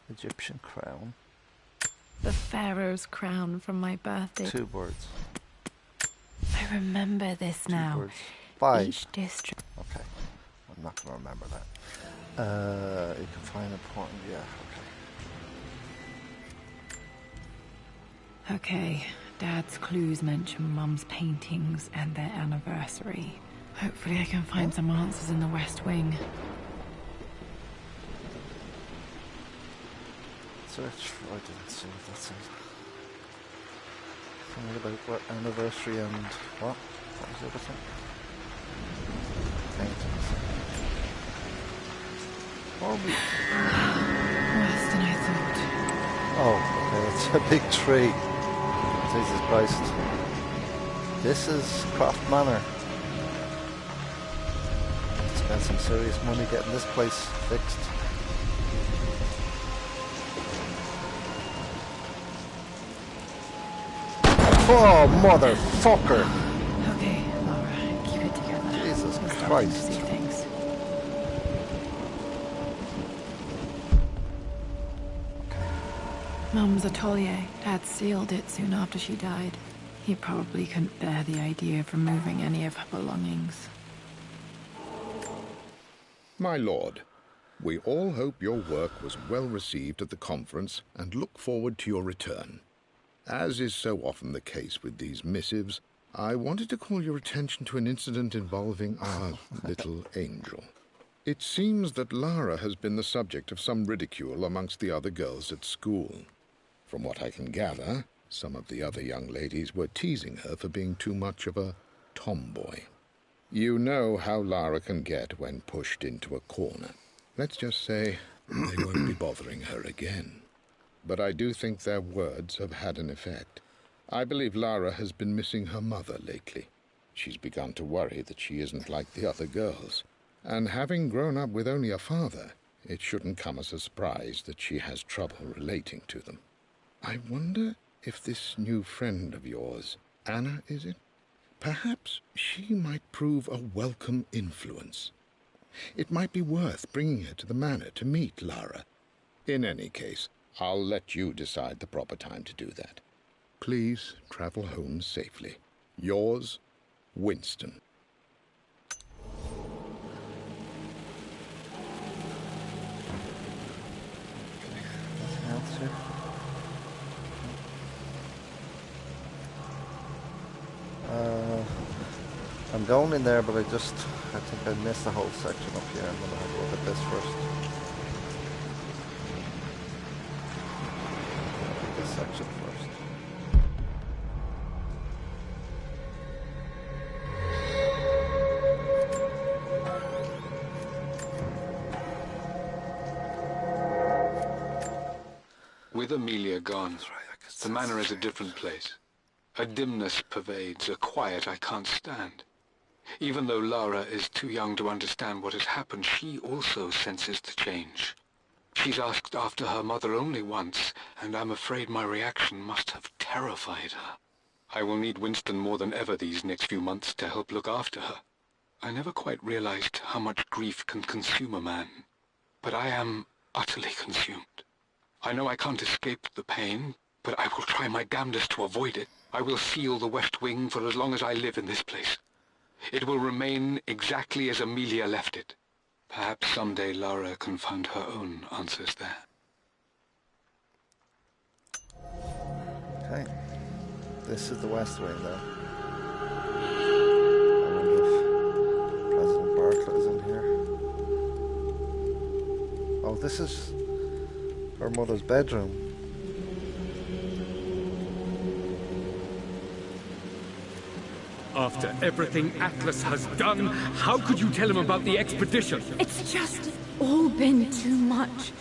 Egyptian crown. The pharaoh's crown from my birthday. 2 boards. I remember this 2 now. boards. 5. Each district. Okay. I'm not going to remember that. You can find important. Yeah, okay. Okay. Dad's clues mention Mum's paintings and their anniversary. Hopefully I can find some answers in the West Wing. Search. I didn't see what that said. Something about what anniversary and what? What was the other thing? Paintings. Worse than I thought. Oh, okay, it's a big tree. Jesus Christ. This is Croft Manor. Spent some serious money getting this place fixed. Oh, motherfucker! Okay, Laura, keep it together. Jesus We're starting to Christ. see things. Mum's atelier. Dad sealed it soon after she died. He probably couldn't bear the idea of removing any of her belongings. My lord, we all hope your work was well received at the conference and look forward to your return. As is so often the case with these missives, I wanted to call your attention to an incident involving our little angel. It seems that Lara has been the subject of some ridicule amongst the other girls at school. From what I can gather, some of the other young ladies were teasing her for being too much of a tomboy. You know how Lara can get when pushed into a corner. Let's just say they won't be bothering her again. But I do think their words have had an effect. I believe Lara has been missing her mother lately. She's begun to worry that she isn't like the other girls. And having grown up with only a father, it shouldn't come as a surprise that she has trouble relating to them. I wonder if this new friend of yours, Anna, is it? Perhaps she might prove a welcome influence. It might be worth bringing her to the manor to meet Lara. In any case, I'll let you decide the proper time to do that. Please travel home safely. Yours, Winston. Anything else here? I'm going in there, but I think I missed the whole section up here. I'm going to have a look at this first. This section first. With Amelia gone, the manor is a different place. A dimness pervades, a quiet I can't stand. Even though Lara is too young to understand what has happened, she also senses the change. She's asked after her mother only once, and I'm afraid my reaction must have terrified her. I will need Winston more than ever these next few months to help look after her. I never quite realized how much grief can consume a man, but I am utterly consumed. I know I can't escape the pain, but I will try my damnedest to avoid it. I will seal the West Wing for as long as I live in this place. It will remain exactly as Amelia left it. Perhaps someday Lara can find her own answers there. Okay. This is the West Wing, though. I wonder if President Barclay is in here. Oh, this is her mother's bedroom. After everything Atlas has done, how could you tell him about the expedition? It's just all been too much.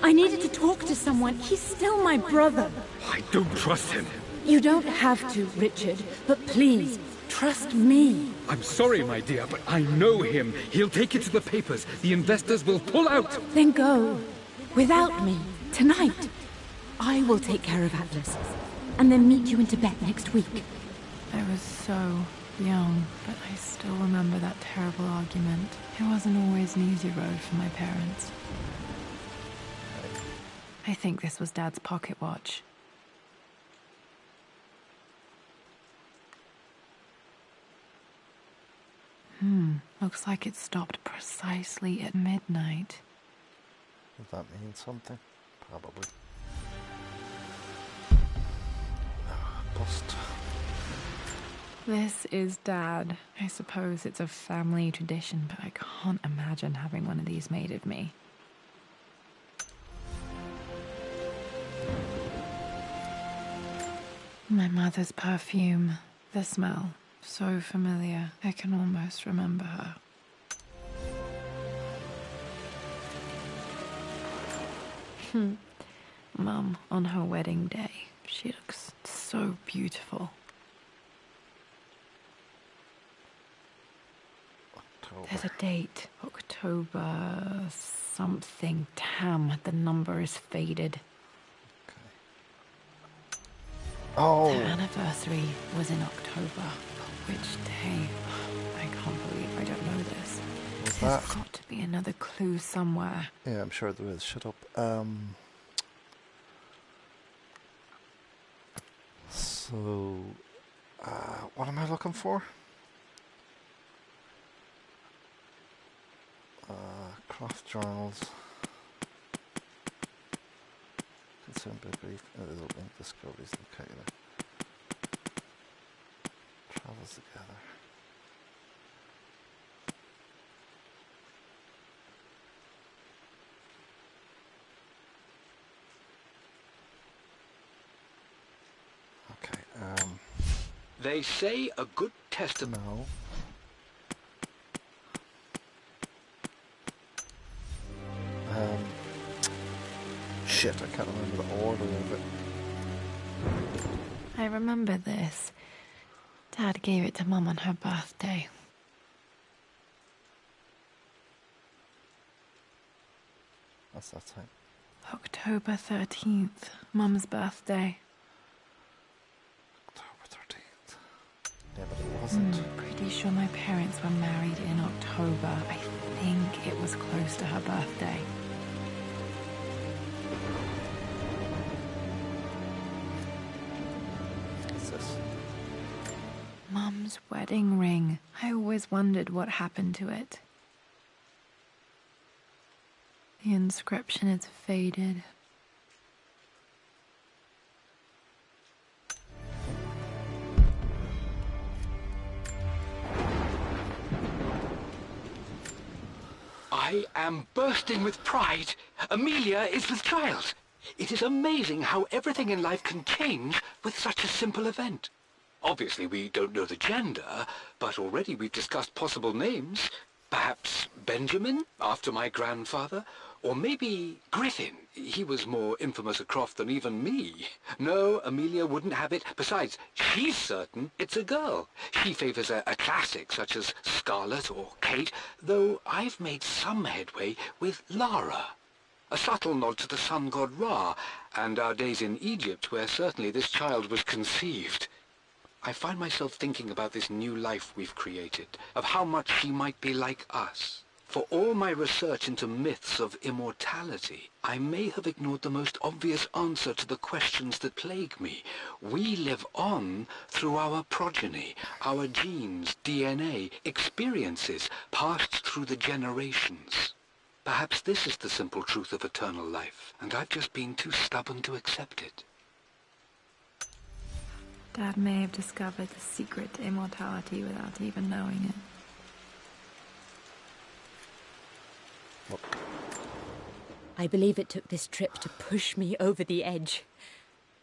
I needed to talk to someone. He's still my brother. I don't trust him. You don't have to, Richard, but please, Trust me. I'm sorry, my dear, but I know him. He'll take it to the papers. The investors will pull out. Then go. Without me. Tonight. I will take care of Atlas. And then meet you in Tibet next week. I was so young, but I still remember that terrible argument. It wasn't always an easy road for my parents. I think this was Dad's pocket watch. Looks like it stopped precisely at midnight. Does that mean something? Probably. Bust. This is Dad. I suppose it's a family tradition, but I can't imagine having one of these made of me. My mother's perfume. The smell. So familiar. I can almost remember her. Mum, on her wedding day. She looks so beautiful. October. There's a date. October something. Damn, the number is faded. Oh! Their anniversary was in October. Which day? I can't believe I don't know this. There's got to be another clue somewhere. Yeah, I'm sure there is. Shut up. So, what am I looking for? Croft journals. Concerned by brief. It'll link discoveries locator. Travels together. Okay, They say a good testament. no. Shit, I can't remember the order of it. I remember this. Dad gave it to Mum on her birthday. What's that time? October 13th. Mum's birthday. October 13th. Yeah, but it wasn't. Pretty sure my parents were married in October. I think it was close to her birthday. What's this? Mum's wedding ring. I always wondered what happened to it. The inscription is faded. I am bursting with pride. Amelia is with child. It is amazing how everything in life can change with such a simple event. Obviously, we don't know the gender, but already we've discussed possible names. Perhaps Benjamin, after my grandfather, or maybe Griffin. He was more infamous at Croft than even me. No, Amelia wouldn't have it. Besides, she's certain it's a girl. She favours a classic such as Scarlet or Kate, though I've made some headway with Lara. A subtle nod to the sun god Ra, and our days in Egypt, where certainly this child was conceived. I find myself thinking about this new life we've created, of how much she might be like us. For all my research into myths of immortality, I may have ignored the most obvious answer to the questions that plague me. We live on through our progeny, our genes, DNA, experiences passed through the generations. Perhaps this is the simple truth of eternal life, and I've just been too stubborn to accept it. Dad may have discovered the secret to immortality without even knowing it. I believe it took this trip to push me over the edge.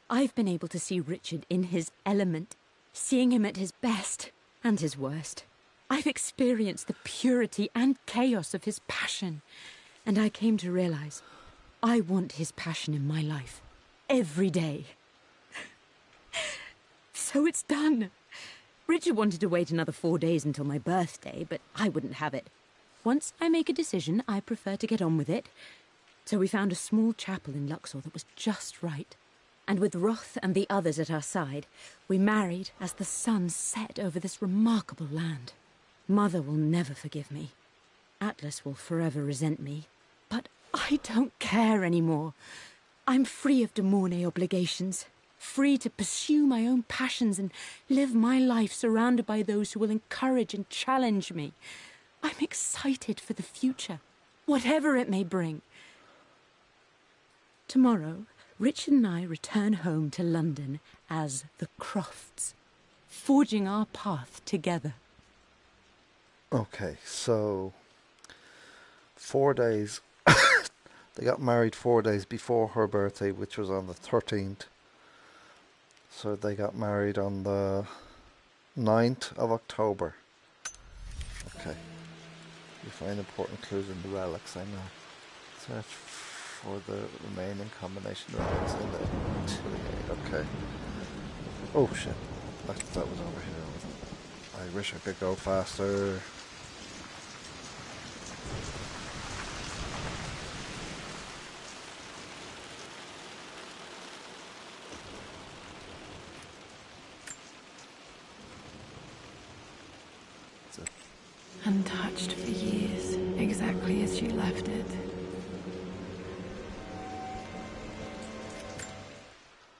I've been able to see Richard in his element, seeing him at his best and his worst. I've experienced the purity and chaos of his passion, and I came to realize I want his passion in my life every day. So it's done. Richard wanted to wait another 4 days until my birthday, but I wouldn't have it. Once I make a decision, I prefer to get on with it. So we found a small chapel in Luxor that was just right. And with Roth and the others at our side, we married as the sun set over this remarkable land. Mother will never forgive me. Atlas will forever resent me. But I don't care anymore. I'm free of de Mornay obligations. Free to pursue my own passions and live my life surrounded by those who will encourage and challenge me. I'm excited for the future, whatever it may bring. Tomorrow, Richard and I return home to London as the Crofts, forging our path together. Okay, so 4 days. They got married 4 days before her birthday, which was on the 13th. So they got married on the 9th of October. Okay. You find important clues in the relics, I know. Search for the remaining combination of relics in the... Okay. Oh shit. That was over here, wasn't it? I wish I could go faster. Untouched for years, exactly as she left it.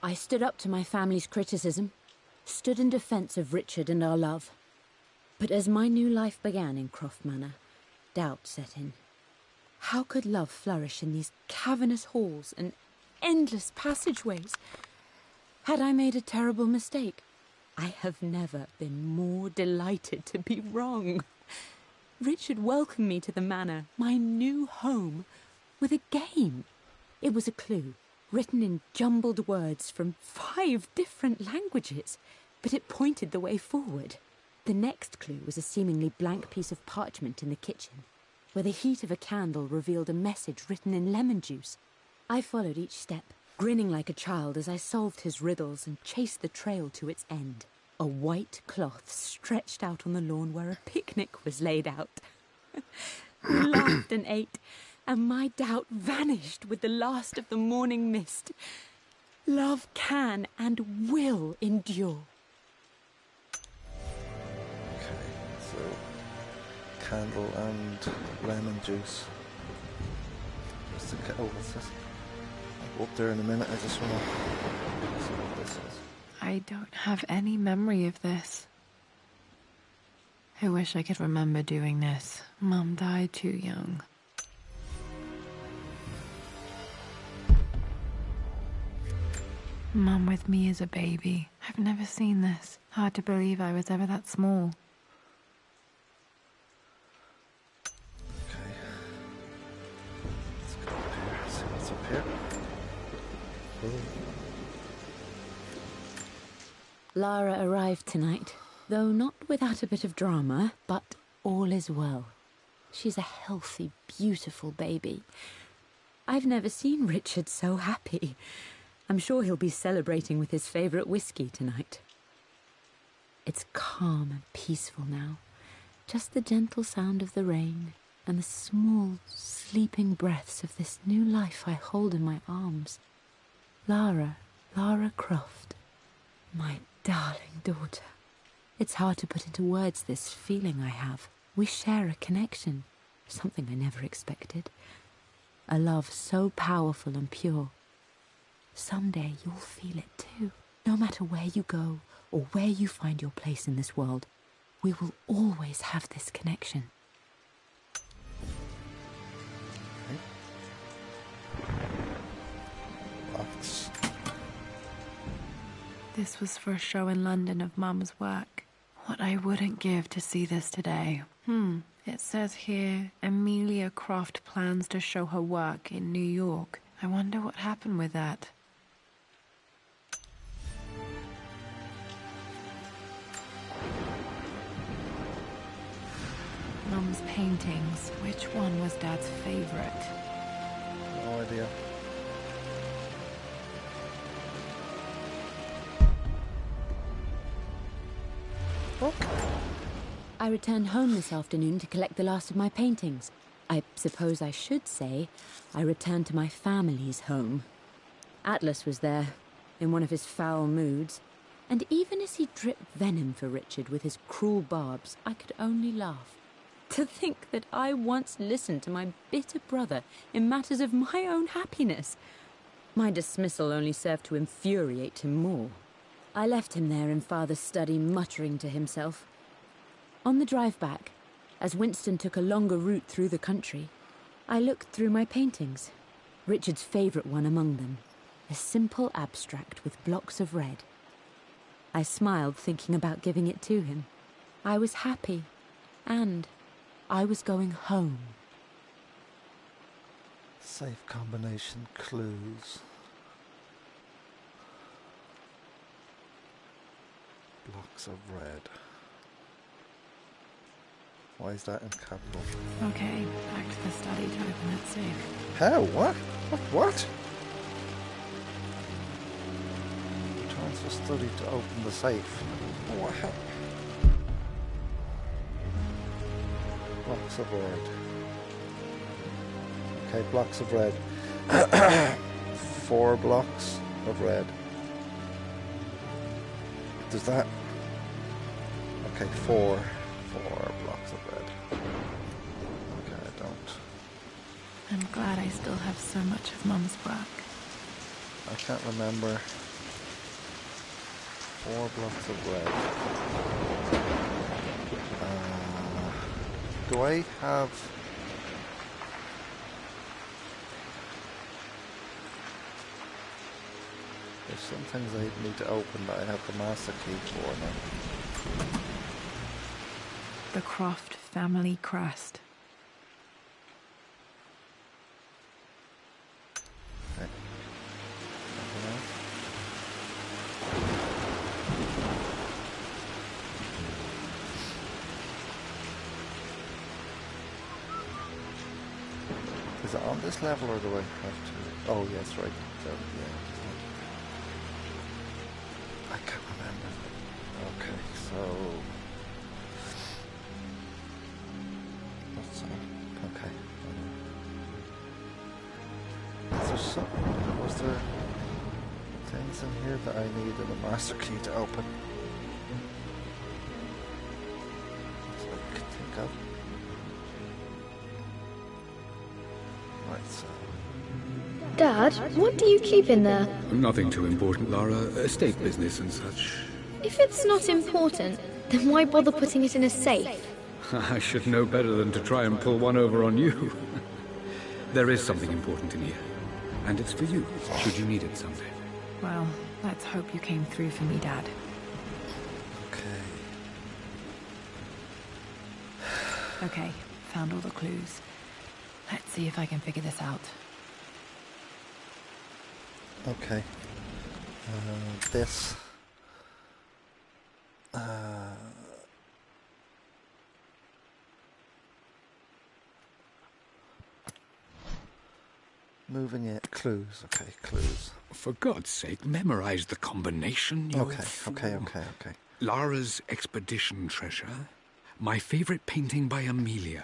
I stood up to my family's criticism, stood in defense of Richard and our love. But as my new life began in Croft Manor, doubt set in. How could love flourish in these cavernous halls and endless passageways? Had I made a terrible mistake? I have never been more delighted to be wrong. Richard welcomed me to the manor, my new home, with a game. It was a clue, written in jumbled words from 5 different languages, but it pointed the way forward. The next clue was a seemingly blank piece of parchment in the kitchen, where the heat of a candle revealed a message written in lemon juice. I followed each step, grinning like a child as I solved his riddles and chased the trail to its end. A white cloth stretched out on the lawn where a picnic was laid out. We laughed and ate, and my doubt vanished with the last of the morning mist. Love can and will endure. Okay, so candle and lemon juice. Oh, what's this? I'll go up there in a minute. I just want to see what this is. I don't have any memory of this. I wish I could remember doing this. Mum died too young. Mum with me as a baby. I've never seen this. Hard to believe I was ever that small. Okay. Let's go up here. See what's up here. Oh. Lara arrived tonight, though not without a bit of drama, but all is well. She's a healthy, beautiful baby. I've never seen Richard so happy. I'm sure he'll be celebrating with his favourite whiskey tonight. It's calm and peaceful now. Just the gentle sound of the rain and the small, sleeping breaths of this new life I hold in my arms. Lara Croft, my darling daughter. It's hard to put into words this feeling I have. We share a connection, something I never expected. A love so powerful and pure. Someday you'll feel it too. No matter where you go or where you find your place in this world, we will always have this connection. Box. This was for a show in London of Mum's work. What I wouldn't give to see this today. It says here, Amelia Croft plans to show her work in New York. I wonder what happened with that. Mum's paintings. Which one was Dad's favorite? No idea. Okay. I returned home this afternoon to collect the last of my paintings. I suppose I should say I returned to my family's home. Atlas was there, in one of his foul moods, and even as he dripped venom for Richard with his cruel barbs, I could only laugh. To think that I once listened to my bitter brother in matters of my own happiness. My dismissal only served to infuriate him more. I left him there in Father's study, muttering to himself. On the drive back, as Winston took a longer route through the country, I looked through my paintings, Richard's favourite one among them, a simple abstract with blocks of red. I smiled, thinking about giving it to him. I was happy, and I was going home. Safe combination clues. Blocks of red. Why is that in capital? Okay, back to the study to open that safe. How? What? What? Returns to study to open the safe. What? Blocks of red. Okay, blocks of red. 4 blocks of red. Does that? Okay, 4 blocks of red. Okay, I don't. I'm glad I still have so much of Mum's work. I can't remember. 4 blocks of red. Do I have... There's some things I need to open that I have the master key for now. The Croft family crest. Okay. Anything else? Is it on this level or do I have to... Oh yes, right. So, yeah. I can't remember. Okay, so... What's that? Okay. Is there something... Was there things in here that I needed a master key to open? That's what I can think of. Right, so... Dad, what do you keep in there? Nothing too important, Lara. Estate business and such. If it's not important, then why bother putting it in a safe? I should know better than to try and pull one over on you. There is something important in here. And it's for you, should you need it someday. Well, let's hope you came through for me, Dad. Okay, found all the clues. Let's see if I can figure this out. Okay. This. Moving it. Clues. Okay, clues. For God's sake, memorize the combination, you Okay. Lara's expedition treasure. My favorite painting by Amelia.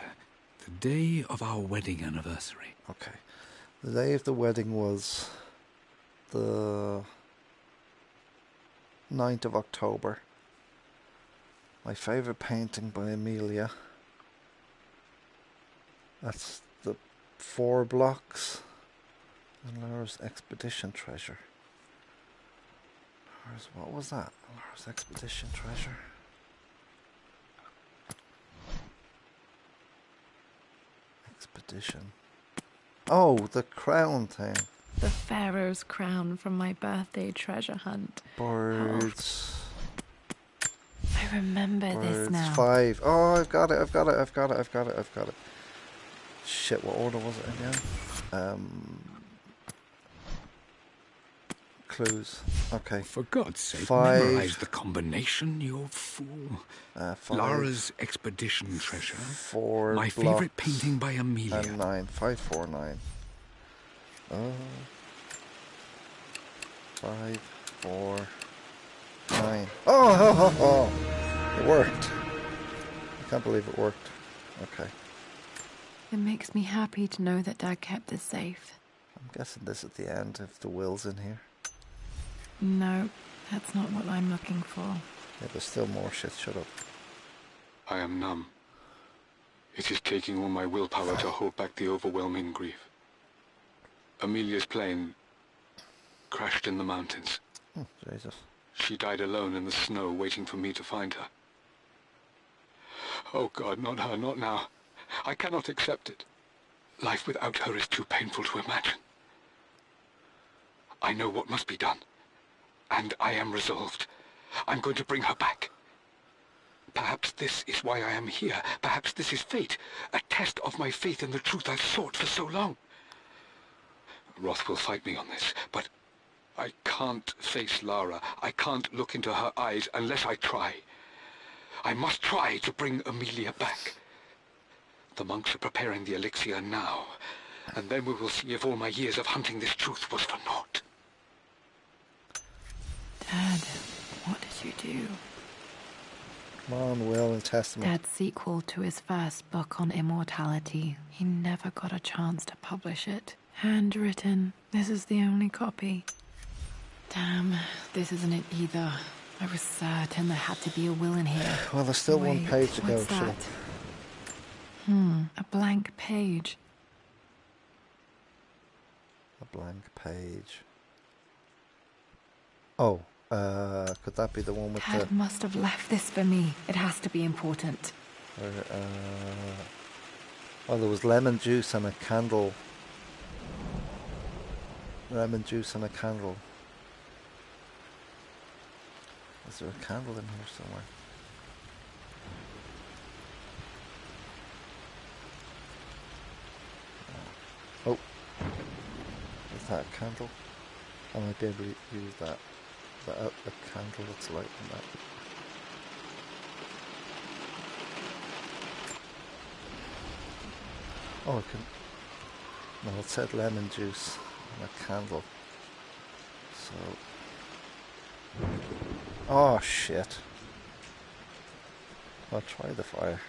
The day of our wedding anniversary. Okay. The day of the wedding was the 9th of October. My favourite painting by Amelia. That's the 4 blocks. And Laura's expedition treasure. What was that? Laura's expedition treasure. Expedition. Oh, the crown thing. The Pharaoh's crown from my birthday treasure hunt. Birds. I remember this now. 5. Oh, I've got it. Shit, what order was it again? Clues. Okay. For God's sake, 5. memorize the combination, you fool. 5. Lara's expedition treasure. 4 My favorite painting by Amelia. And 9. 5, 4, 9. 5, 4, 9. Oh! It worked. I can't believe it worked. Okay. It makes me happy to know that Dad kept this safe. I'm guessing this is the end if the will's in here. No, that's not what I'm looking for. Yeah, there's still more shit. Shut up. I am numb. It is taking all my willpower to hold back the overwhelming grief. Amelia's plane crashed in the mountains. Oh, Jesus. She died alone in the snow, waiting for me to find her. Oh God, not her, not now. I cannot accept it. Life without her is too painful to imagine. I know what must be done. And I am resolved. I'm going to bring her back. Perhaps this is why I am here. Perhaps this is fate. A test of my faith in the truth I've sought for so long. Roth will fight me on this, but I can't face Lara. I can't look into her eyes unless I try. I must try to bring Amelia back. The monks are preparing the elixir now, and then we will see if all my years of hunting this truth was for naught. Dad, what did you do? Come on, Will and Testament. Dad's sequel to his first book on immortality. He never got a chance to publish it. Handwritten. This is the only copy. Damn, this isn't it either. I was certain there had to be a will in here. Well, there's still one Wait, page to go. what's Shut that? up. A blank page. A blank page. Oh, could that be the one with Dad the... must have left this for me. It has to be important. Oh, there was lemon juice and a candle. Lemon juice and a candle. Is there a candle in here somewhere? Oh. Is that a candle? I might be able to use that. Is that a candle that's lighting that? Oh, I can... No, it said lemon juice and a candle. So... Oh, shit. I'll try the fire.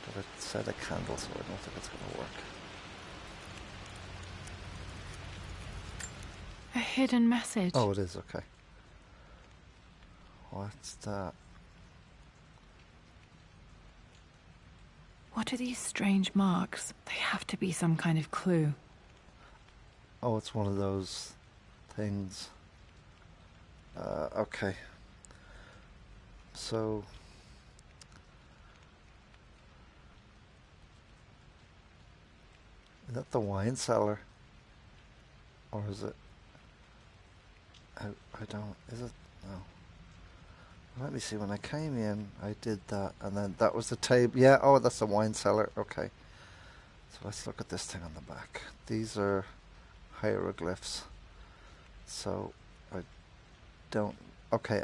But it said a candle, so I don't think it's going to work. A hidden message. Oh, it is, okay. What's that? What are these strange marks? They have to be some kind of clue. Oh, it's one of those things. Okay. So... Is that the wine cellar? Or is it... I don't... Is it... No. Let me see, when I came in, I did that, and then that was the table. Yeah, oh, that's the wine cellar. Okay. So let's look at this thing on the back. These are hieroglyphs. So, I don't... Okay,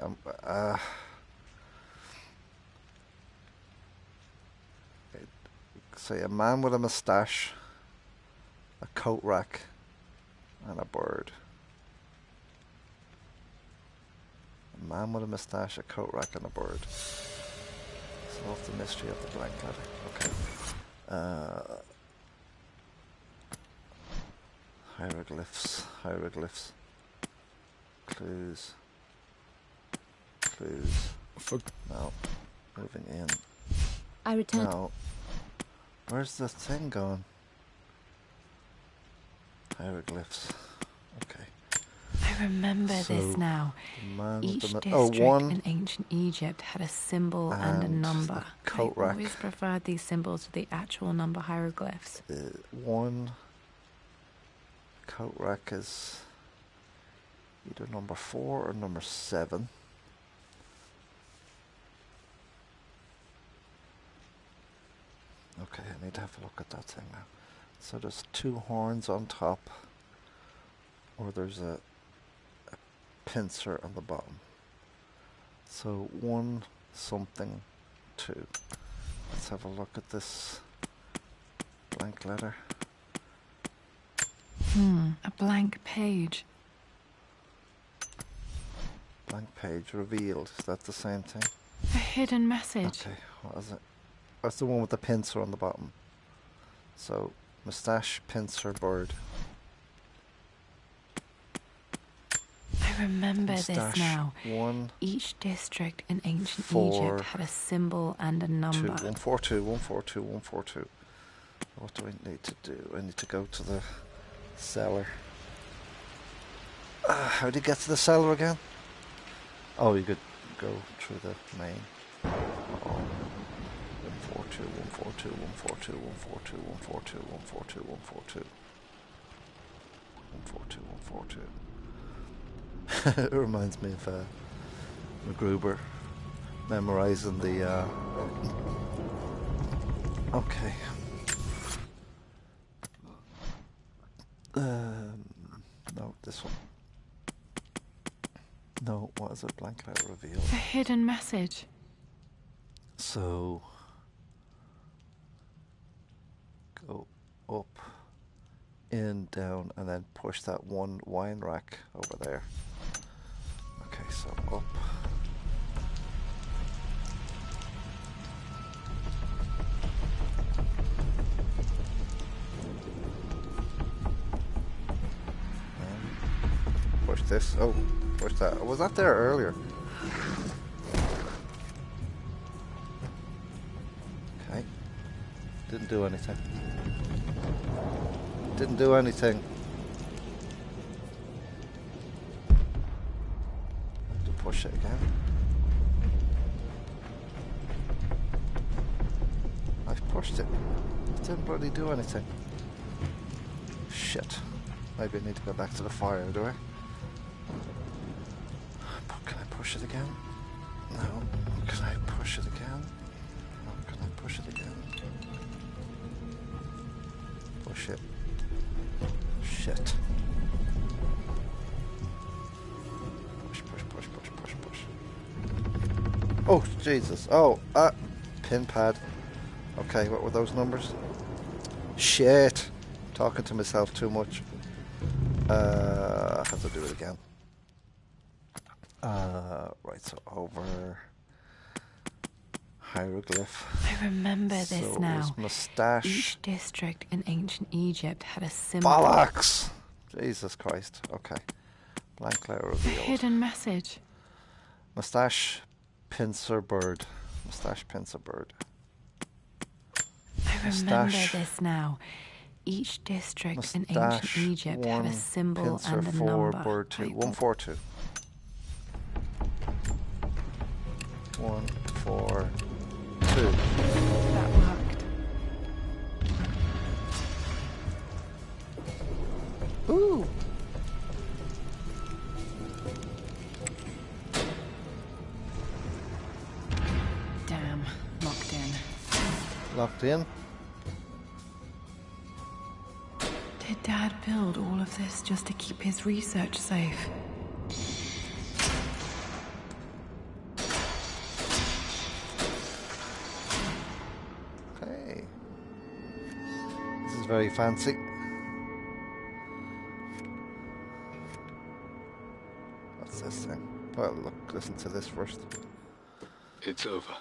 say a man with a moustache, a coat rack, and a bird. A man with a moustache, a coat rack, and a bird. Solve the mystery of the blank letter. Okay. Hieroglyphs. Clues. No. Moving in. I returned. No. Where's the thing going? Hieroglyphs. Okay. I remember this now. Each district in ancient Egypt had a symbol and a number. I always preferred these symbols to the actual number hieroglyphs. One coat rack is either number 4 or number 7. Okay, I need to have a look at that thing now. So there's 2 horns on top, or there's a pincer on the bottom. So 1 something 2. Let's have a look at this blank letter. A blank page. Blank page revealed. Is that the same thing? A hidden message. Okay, what is it? That's the one with the pincer on the bottom. So, moustache, pincer, bird. I remember Moustache, this now. 1, Each district in ancient 4, Egypt had a symbol and a number. 142, 142, 142. What do I need to do? I need to go to the cellar. How do you get to the cellar again? Oh, you could go through the main. Oh. 142, 142, 142, 142, 142, 142, 142. 142, 142. It reminds me of MacGruber memorizing the... Okay. No, this one. No, what is it? Blank letter reveal. A hidden message. So... Go up, in, down, and then push that one wine rack over there. Okay, so up. And push this. Oh, push that. Was that there earlier? Okay. Didn't do anything. Didn't do anything. Have to push it again. I've pushed it. It didn't bloody do anything. Shit. Maybe I need to go back to the fire, do I? Can I push it again? No. Can I push it again? No. Can I push it again? Push it. Shit. Push, push, push, push, push, push. Oh, Jesus. Oh, pin pad. Okay, what were those numbers? Shit. Talking to myself too much. I have to do it again. Right, so over... Hieroglyph. I remember this so now. Moustache. Each district in ancient Egypt had a symbol. Bollocks! Jesus Christ. Okay. Blank letter A revealed. hidden message. Moustache, pincer, bird. Moustache, pincer, bird. I remember Moustache. this now. Each district in Moustache, ancient Egypt had 1, a symbol pincer, and a 4, number. bird, 2. I 142. 1, 4, 2. That worked. Ooh! Damn, locked in. Locked in. Did Dad build all of this just to keep his research safe? Okay. This is very fancy. What's this thing? Well, look, listen to this first. It's over.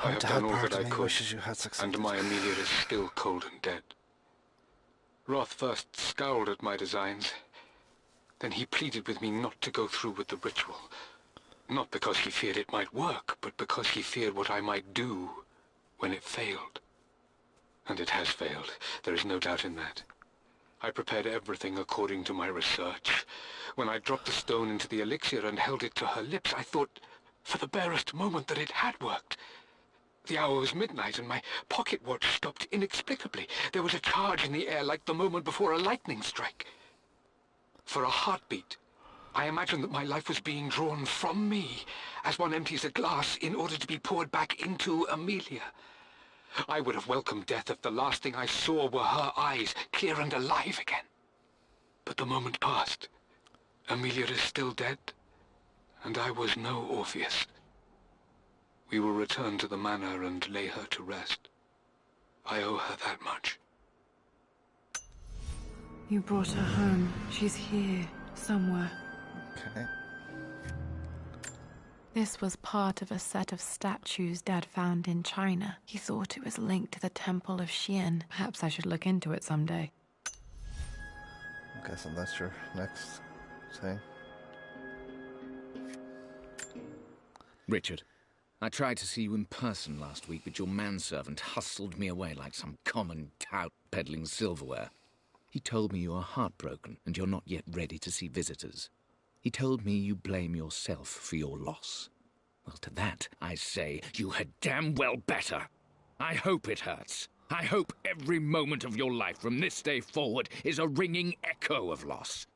Oh, I have Dad, done all part that of I me could, wishes you had succeeded. and my Amelia is still cold and dead. Roth first scowled at my designs. Then he pleaded with me not to go through with the ritual. Not because he feared it might work, but because he feared what I might do when it failed. And it has failed. There is no doubt in that. I prepared everything according to my research. When I dropped the stone into the elixir and held it to her lips, I thought for the barest moment that it had worked. The hour was midnight, and my pocket watch stopped inexplicably. There was a charge in the air like the moment before a lightning strike. For a heartbeat, I imagined that my life was being drawn from me, as one empties a glass in order to be poured back into Amelia. I would have welcomed death if the last thing I saw were her eyes, clear and alive again. But the moment passed. Amelia is still dead, and I was no Orpheus. We will return to the manor and lay her to rest. I owe her that much. You brought her home. She's here, somewhere. Okay. This was part of a set of statues Dad found in China. He thought it was linked to the Temple of Xian. Perhaps I should look into it someday. I'm guessing that's your next thing. Richard, I tried to see you in person last week, but your manservant hustled me away like some common tout peddling silverware. He told me you are heartbroken and you're not yet ready to see visitors. He told me you blame yourself for your loss. Well, to that, I say you had damn well better. I hope it hurts. I hope every moment of your life from this day forward is a ringing echo of loss.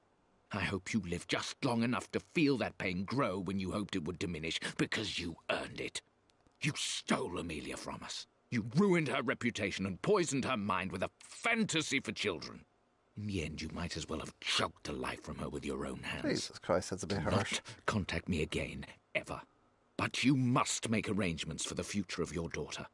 I hope you live just long enough to feel that pain grow when you hoped it would diminish, because you earned it. You stole Amelia from us. You ruined her reputation and poisoned her mind with a fantasy for children. In the end, you might as well have choked the life from her with your own hands. Jesus Christ, that's a bit Do harsh. not contact me again, ever. But you must make arrangements for the future of your daughter.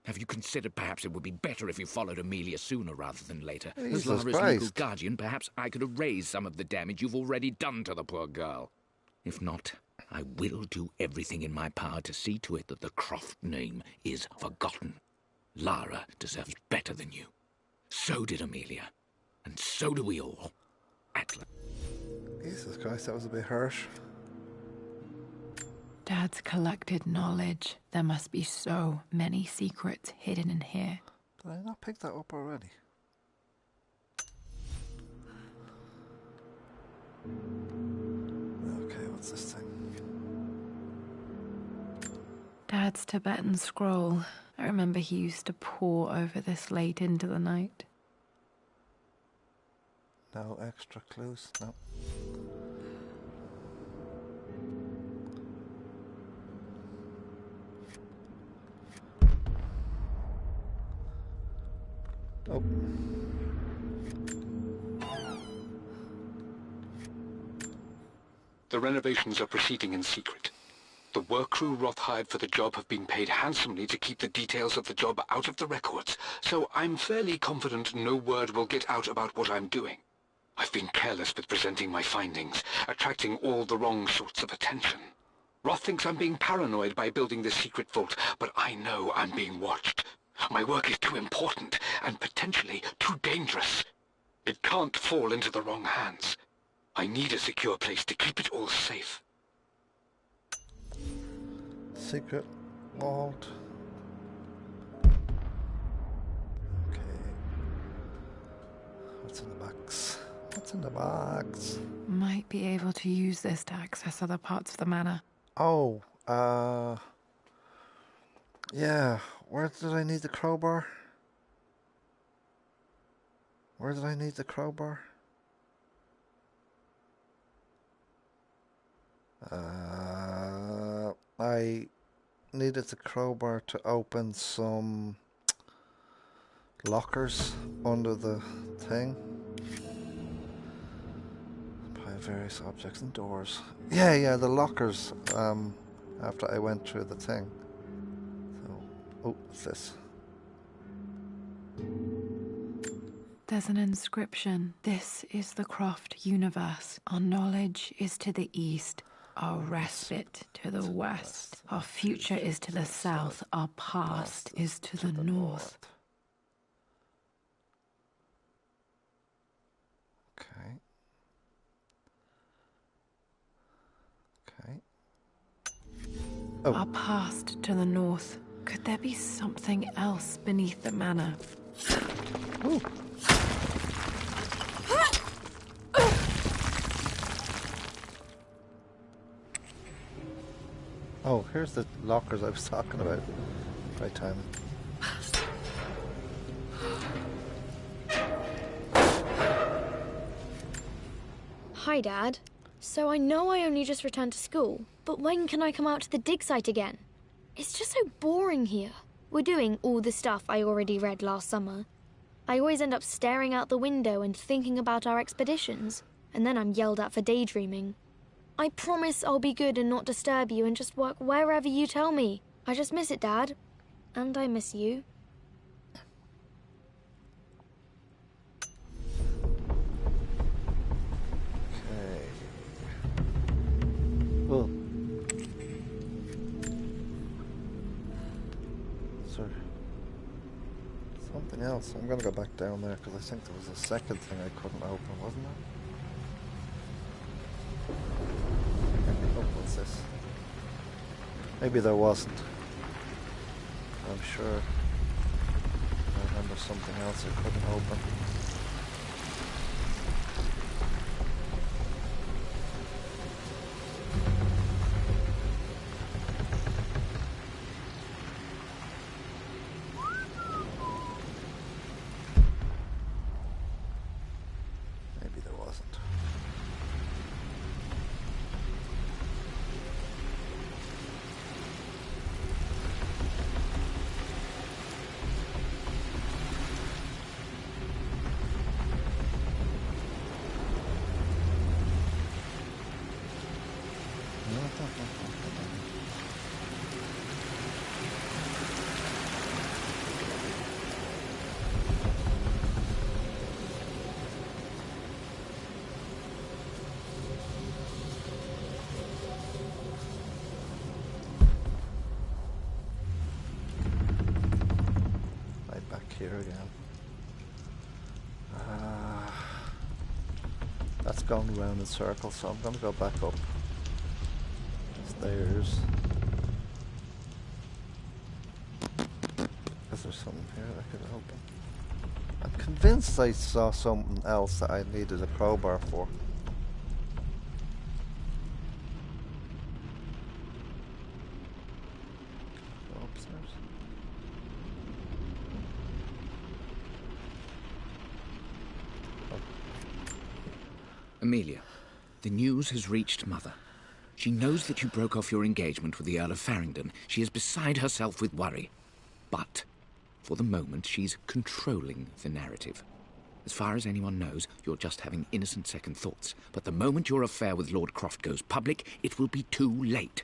Have you considered perhaps it would be better if you followed Amelia sooner rather than later? Jesus As Lara's Christ. legal guardian, perhaps I could erase some of the damage you've already done to the poor girl. If not, I will do everything in my power to see to it that the Croft name is forgotten. Lara deserves better than you. So did Amelia. And so do we all. Atlas. Jesus Christ, that was a bit harsh. Dad's collected knowledge. There must be so many secrets hidden in here. Did I not pick that up already? Okay, what's this thing? Dad's Tibetan scroll. I remember he used to pore over this late into the night. No extra clues? No. Oh. The renovations are proceeding in secret. The work crew Roth hired for the job have been paid handsomely to keep the details of the job out of the records, so I'm fairly confident no word will get out about what I'm doing. I've been careless with presenting my findings, attracting all the wrong sorts of attention. Roth thinks I'm being paranoid by building this secret vault, but I know I'm being watched. My work is too important and potentially too dangerous. It can't fall into the wrong hands. I need a secure place to keep it all safe. Secret vault. Okay. What's in the box? What's in the box? Might be able to use this to access other parts of the manor. Oh, yeah. Where did I need the crowbar? Where did I need the crowbar? I needed the crowbar to open some lockers under the thing. By various objects and doors. Yeah, the lockers, after I went through the thing. So, oh, what's this? There's an inscription. This is the Croft universe. Our knowledge is to the east. Our respite to the west. Our future is to the south. Our past is to the north. Okay. Oh. Our past to the north. Could there be something else beneath the manor? Ooh. Oh, here's the lockers I was talking about. Right time. Hi, Dad. So I know I only just returned to school, but when can I come out to the dig site again? It's just so boring here. We're doing all the stuff I already read last summer. I always end up staring out the window and thinking about our expeditions, and then I'm yelled at for daydreaming. I promise I'll be good and not disturb you and just work wherever you tell me. I just miss it, Dad. And I miss you. Okay. Well, Was there something else? I'm going to go back down there because I think there was a second thing I couldn't open, wasn't there? Oh, what's this? Maybe there wasn't. I'm sure I remember something else I couldn't open. Maybe there wasn't. Right back here again. That's going around in circles, so I'm going to go back up the stairs. Is there something here that I could open? I'm convinced I saw something else that I needed a crowbar for. Go upstairs. Amelia, the news has reached Mother. She knows that you broke off your engagement with the Earl of Farringdon. She is beside herself with worry. But, for the moment, she's controlling the narrative. As far as anyone knows, you're just having innocent second thoughts. But the moment your affair with Lord Croft goes public, it will be too late.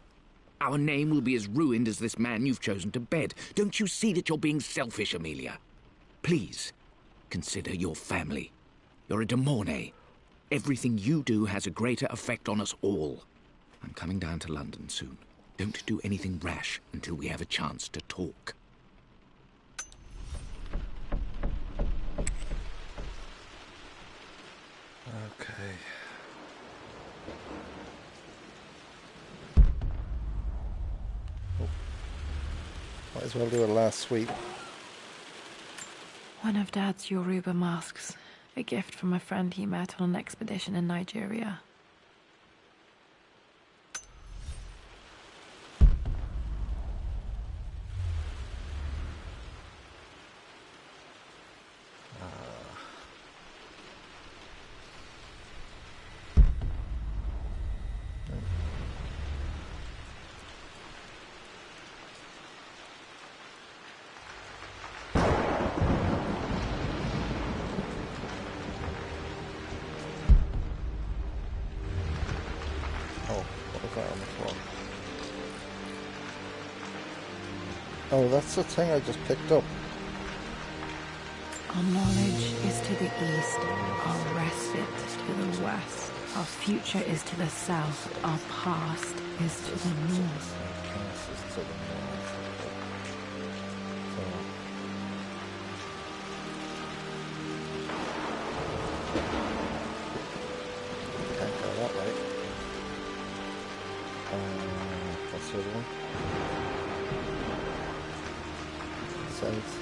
Our name will be as ruined as this man you've chosen to bed. Don't you see that you're being selfish, Amelia? Please, consider your family. You're a de Mornay. Everything you do has a greater effect on us all. I'm coming down to London soon. Don't do anything rash until we have a chance to talk. Okay. Oh. Might as well do a last sweep. One of Dad's Yoruba masks. A gift from a friend he met on an expedition in Nigeria. Oh, that's the thing I just picked up. Our knowledge is to the east, our respite to the west. Our future is to the south, our past is to the north. Can't go that way. What's the other one? South.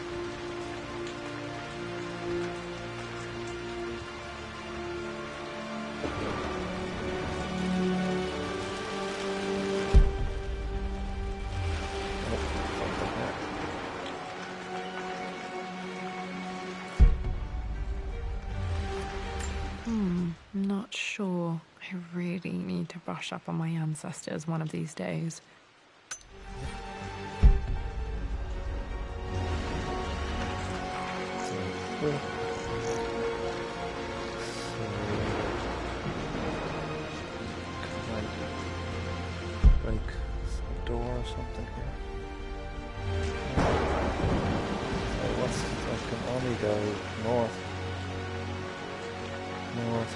Not sure. I really need to brush up on my ancestors one of these days. Break some door or something here. What's I can only go north. North.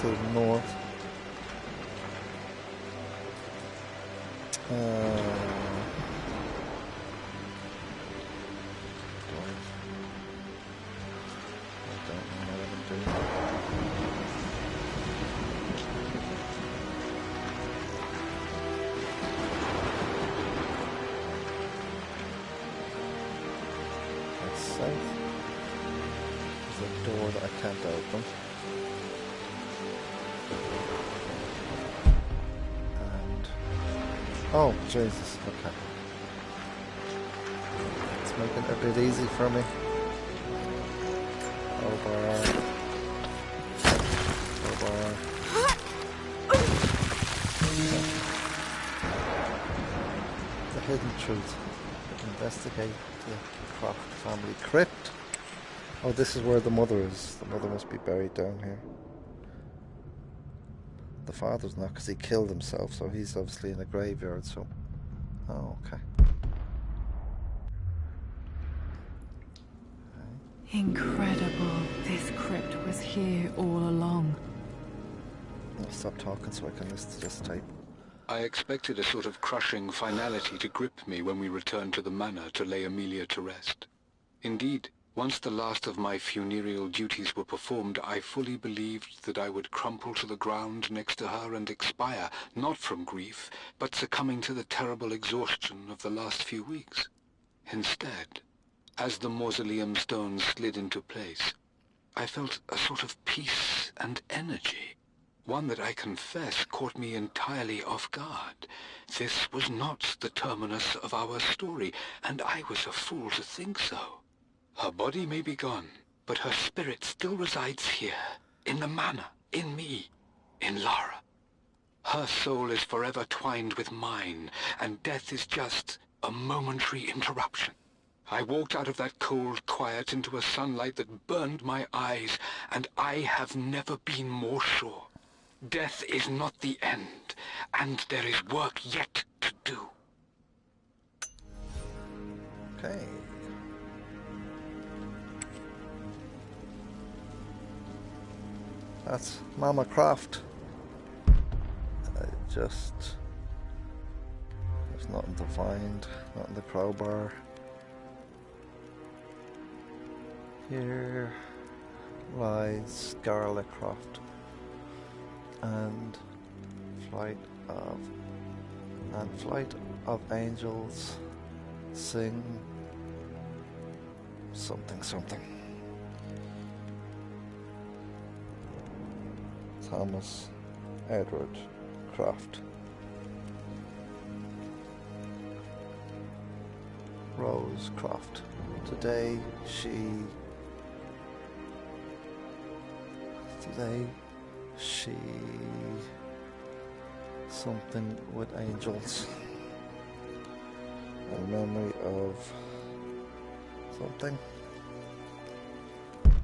to the north. There's a door that I can't open. And oh Jesus, okay. It's making it a bit easy for me. Over. The hidden truth. Investigate the Croft family crypt. Oh, this is where the mother is. The mother must be buried down here. The father's not, because he killed himself, so he's obviously in a graveyard, so... Oh, okay. Incredible. This crypt was here all along. I'll stop talking so I can listen to this tape. I expected a sort of crushing finality to grip me when we returned to the manor to lay Amelia to rest. Indeed, once the last of my funereal duties were performed, I fully believed that I would crumple to the ground next to her and expire, not from grief, but succumbing to the terrible exhaustion of the last few weeks. Instead, as the mausoleum stones slid into place, I felt a sort of peace and energy. One that I confess caught me entirely off guard. This was not the terminus of our story, and I was a fool to think so. Her body may be gone, but her spirit still resides here, in the manor, in me, in Lara. Her soul is forever twined with mine, and death is just a momentary interruption. I walked out of that cold quiet into a sunlight that burned my eyes, and I have never been more sure. Death is not the end, and there is work yet to do. Okay. That's Mama Croft. There's nothing to find, not in the crowbar. Here lies Scarlet Croft and Flight of Angels sing something. Thomas Edward Croft. Rose Croft. Today she something with angels. In memory of something.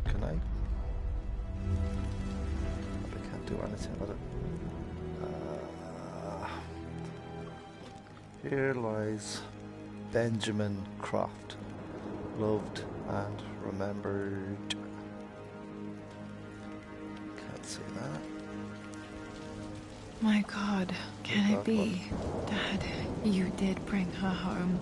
Can I can't do anything with it. Here lies Benjamin Croft, loved and remembered. Can't see that. My God, can it be? Dad, you did bring her home.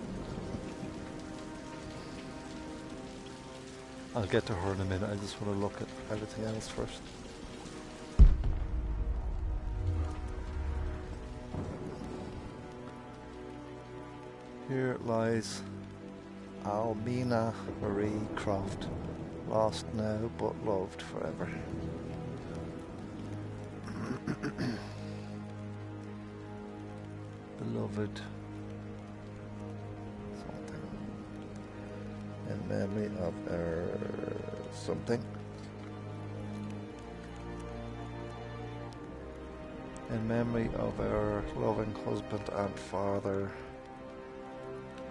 I'll get to her in a minute. I just want to look at everything else first. Here lies Almina Marie Croft, lost now but loved forever. Beloved something. In memory of something. In memory of our loving husband and father.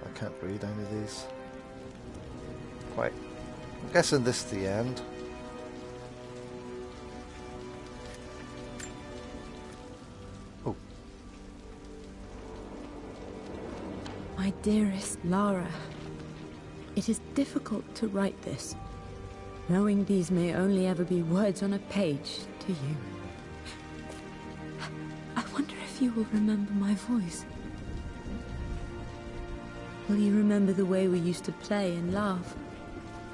I can't read any of these. Quite. I'm guessing this is the end. Oh. My dearest Lara, it is difficult to write this, knowing these may only ever be words on a page to you. you will remember my voice. Will you remember the way we used to play and laugh?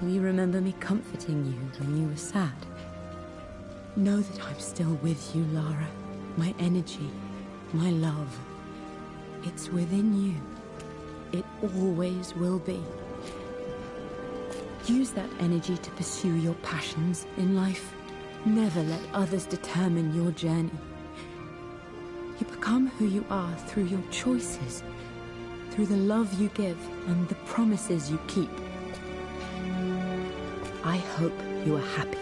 Will you remember me comforting you when you were sad? Know that I'm still with you, Lara. My energy, my love. It's within you. It always will be. Use that energy to pursue your passions in life. Never let others determine your journey. You become who you are through your choices, through the love you give and the promises you keep. I hope you are happy,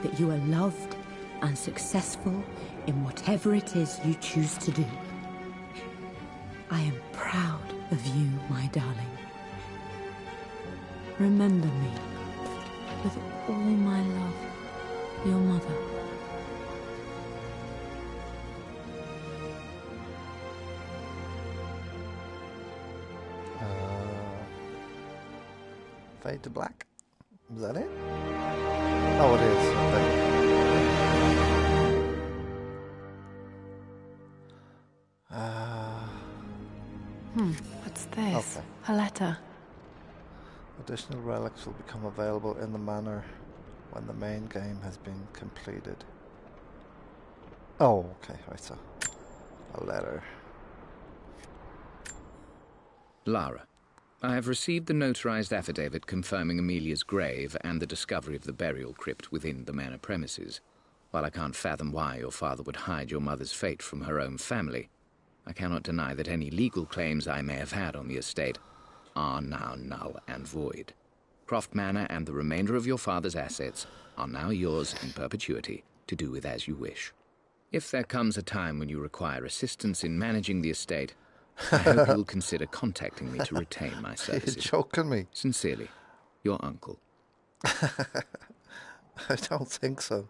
that you are loved and successful in whatever it is you choose to do. I am proud of you, my darling. Remember me, with all my love, your mother. Fade to black. Is that it? Oh, it is. Okay. What's this? Okay. A letter. Additional relics will become available in the manor when the main game has been completed. Oh, okay, right, so a letter. Lara, I have received the notarized affidavit confirming Amelia's grave and the discovery of the burial crypt within the manor premises. While I can't fathom why your father would hide your mother's fate from her own family, I cannot deny that any legal claims I may have had on the estate are now null and void. Croft Manor and the remainder of your father's assets are now yours in perpetuity to do with as you wish. If there comes a time when you require assistance in managing the estate, I hope you will consider contacting me to retain my services. You're joking me. Sincerely, your uncle. I don't think so,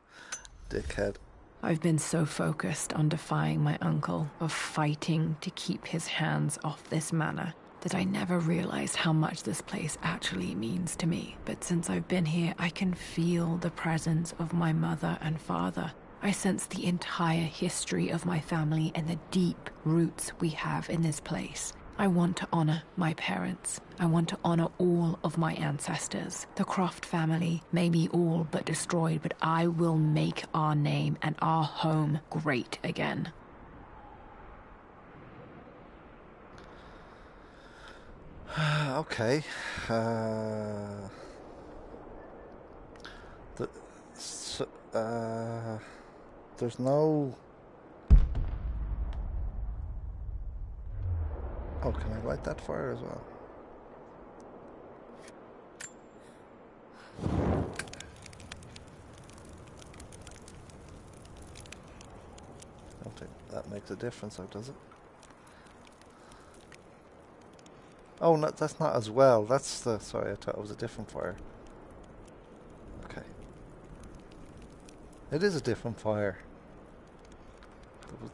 dickhead. I've been so focused on defying my uncle, of fighting to keep his hands off this manor, that I never realized how much this place actually means to me. But since I've been here, I can feel the presence of my mother and father. I sense the entire history of my family and the deep roots we have in this place. I want to honor my parents. I want to honor all of my ancestors. The Croft family may be all but destroyed, but I will make our name and our home great again. Okay. There's no... Oh, can I light that fire as well? I don't think that makes a difference, though, does it? Oh, no, that's not as well. That's the... Sorry, I thought it was a different fire. Okay. It is a different fire.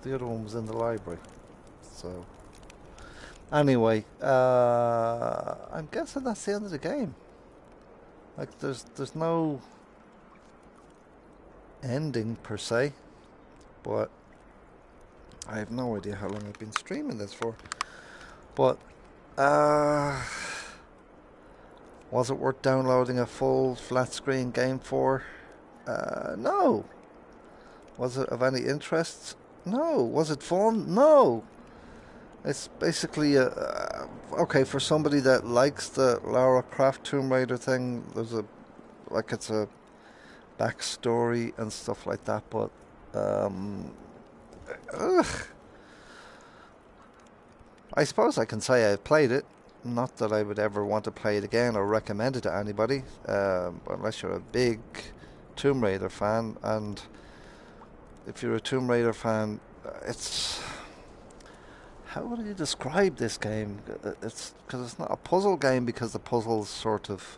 The other one was in the library. So... Anyway, I'm guessing that's the end of the game. Like, there's no ending per se, but I have no idea how long I've been streaming this for. But was it worth downloading a full flat screen game for? No. Was it of any interest? No. Was it fun? No. It's basically okay for somebody that likes the Lara Croft Tomb Raider thing. There's it's a backstory and stuff like that, but I suppose I can say I've played it. Not that I would ever want to play it again or recommend it to anybody, unless you're a big Tomb Raider fan. And if you're a Tomb Raider fan, it's... How would you describe this game? It's because it's not a puzzle game, because the puzzles sort of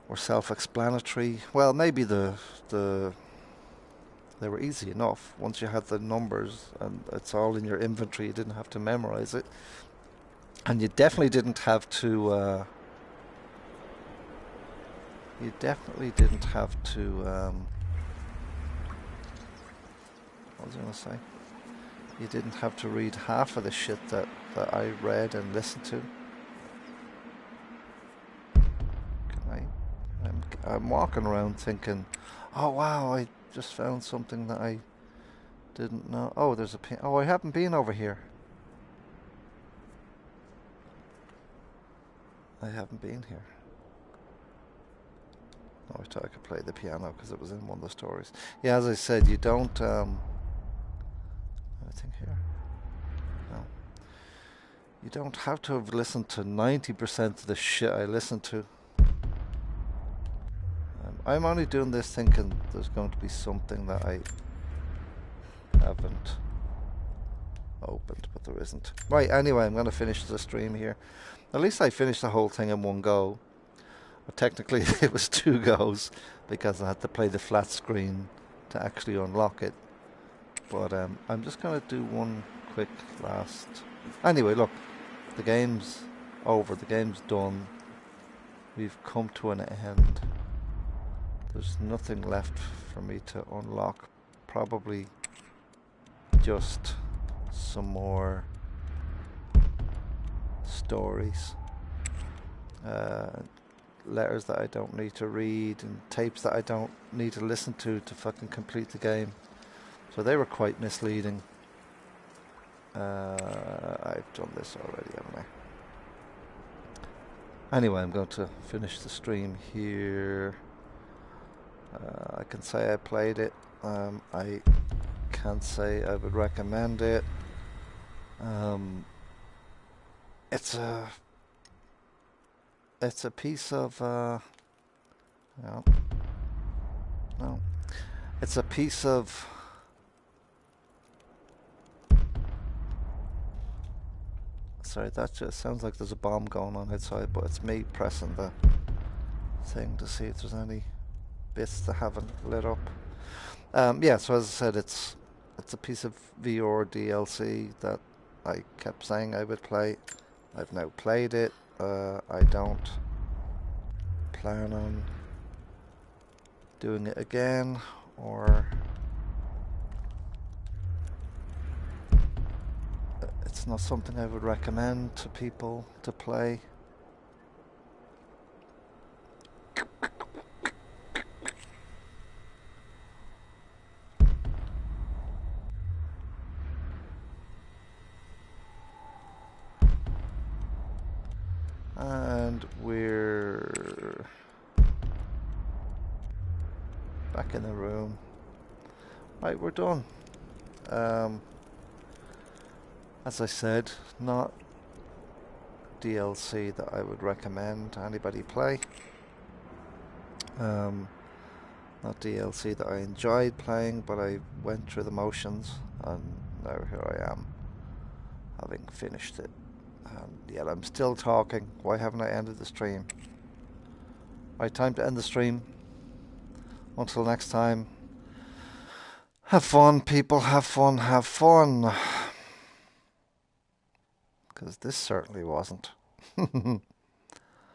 were self-explanatory. Well, maybe they were easy enough once you had the numbers and it's all in your inventory. You didn't have to memorize it, and you definitely didn't have to. What was I going to say? you didn't have to read half of the shit that I read and listened to. I'm walking around thinking, oh wow, I just found something that I didn't know. Oh, there's a oh, I haven't been over here. I haven't been here. Oh, I thought I could play the piano because it was in one of the stories. Yeah, as I said, you don't anything here? No. You don't have to have listened to 90% of the shit I listen to. I'm only doing this thinking there's going to be something that I haven't opened, but there isn't. Right, anyway, I'm going to finish the stream here. At least I finished the whole thing in one go. But technically it was 2 goes because I had to play the flat screen to actually unlock it. But I'm just going to do one quick last... Anyway, look, the game's over, the game's done. We've come to an end. There's nothing left for me to unlock. Probably just some more stories. Letters that I don't need to read and tapes that I don't need to listen to fucking complete the game. So they were quite misleading. I've done this already, haven't I? Anyway, I'm going to finish the stream here. I can say I played it. I can't say I would recommend it. It's a piece of no, it's a piece of sorry, that just sounds like there's a bomb going on outside, but it's me pressing the thing to see if there's any bits that haven't lit up. Yeah, so as I said, it's a piece of VR DLC that I kept saying I would play. I've now played it. I don't plan on doing it again, or it's not something I would recommend to people to play. And we're back in the room. Right, we're done. As I said, not DLC that I would recommend anybody play. Not DLC that I enjoyed playing, but I went through the motions, and now here I am, having finished it. And yet I'm still talking. Why haven't I ended the stream? Right, time to end the stream. Until next time, have fun, people. Have fun, have fun. Because this certainly wasn't.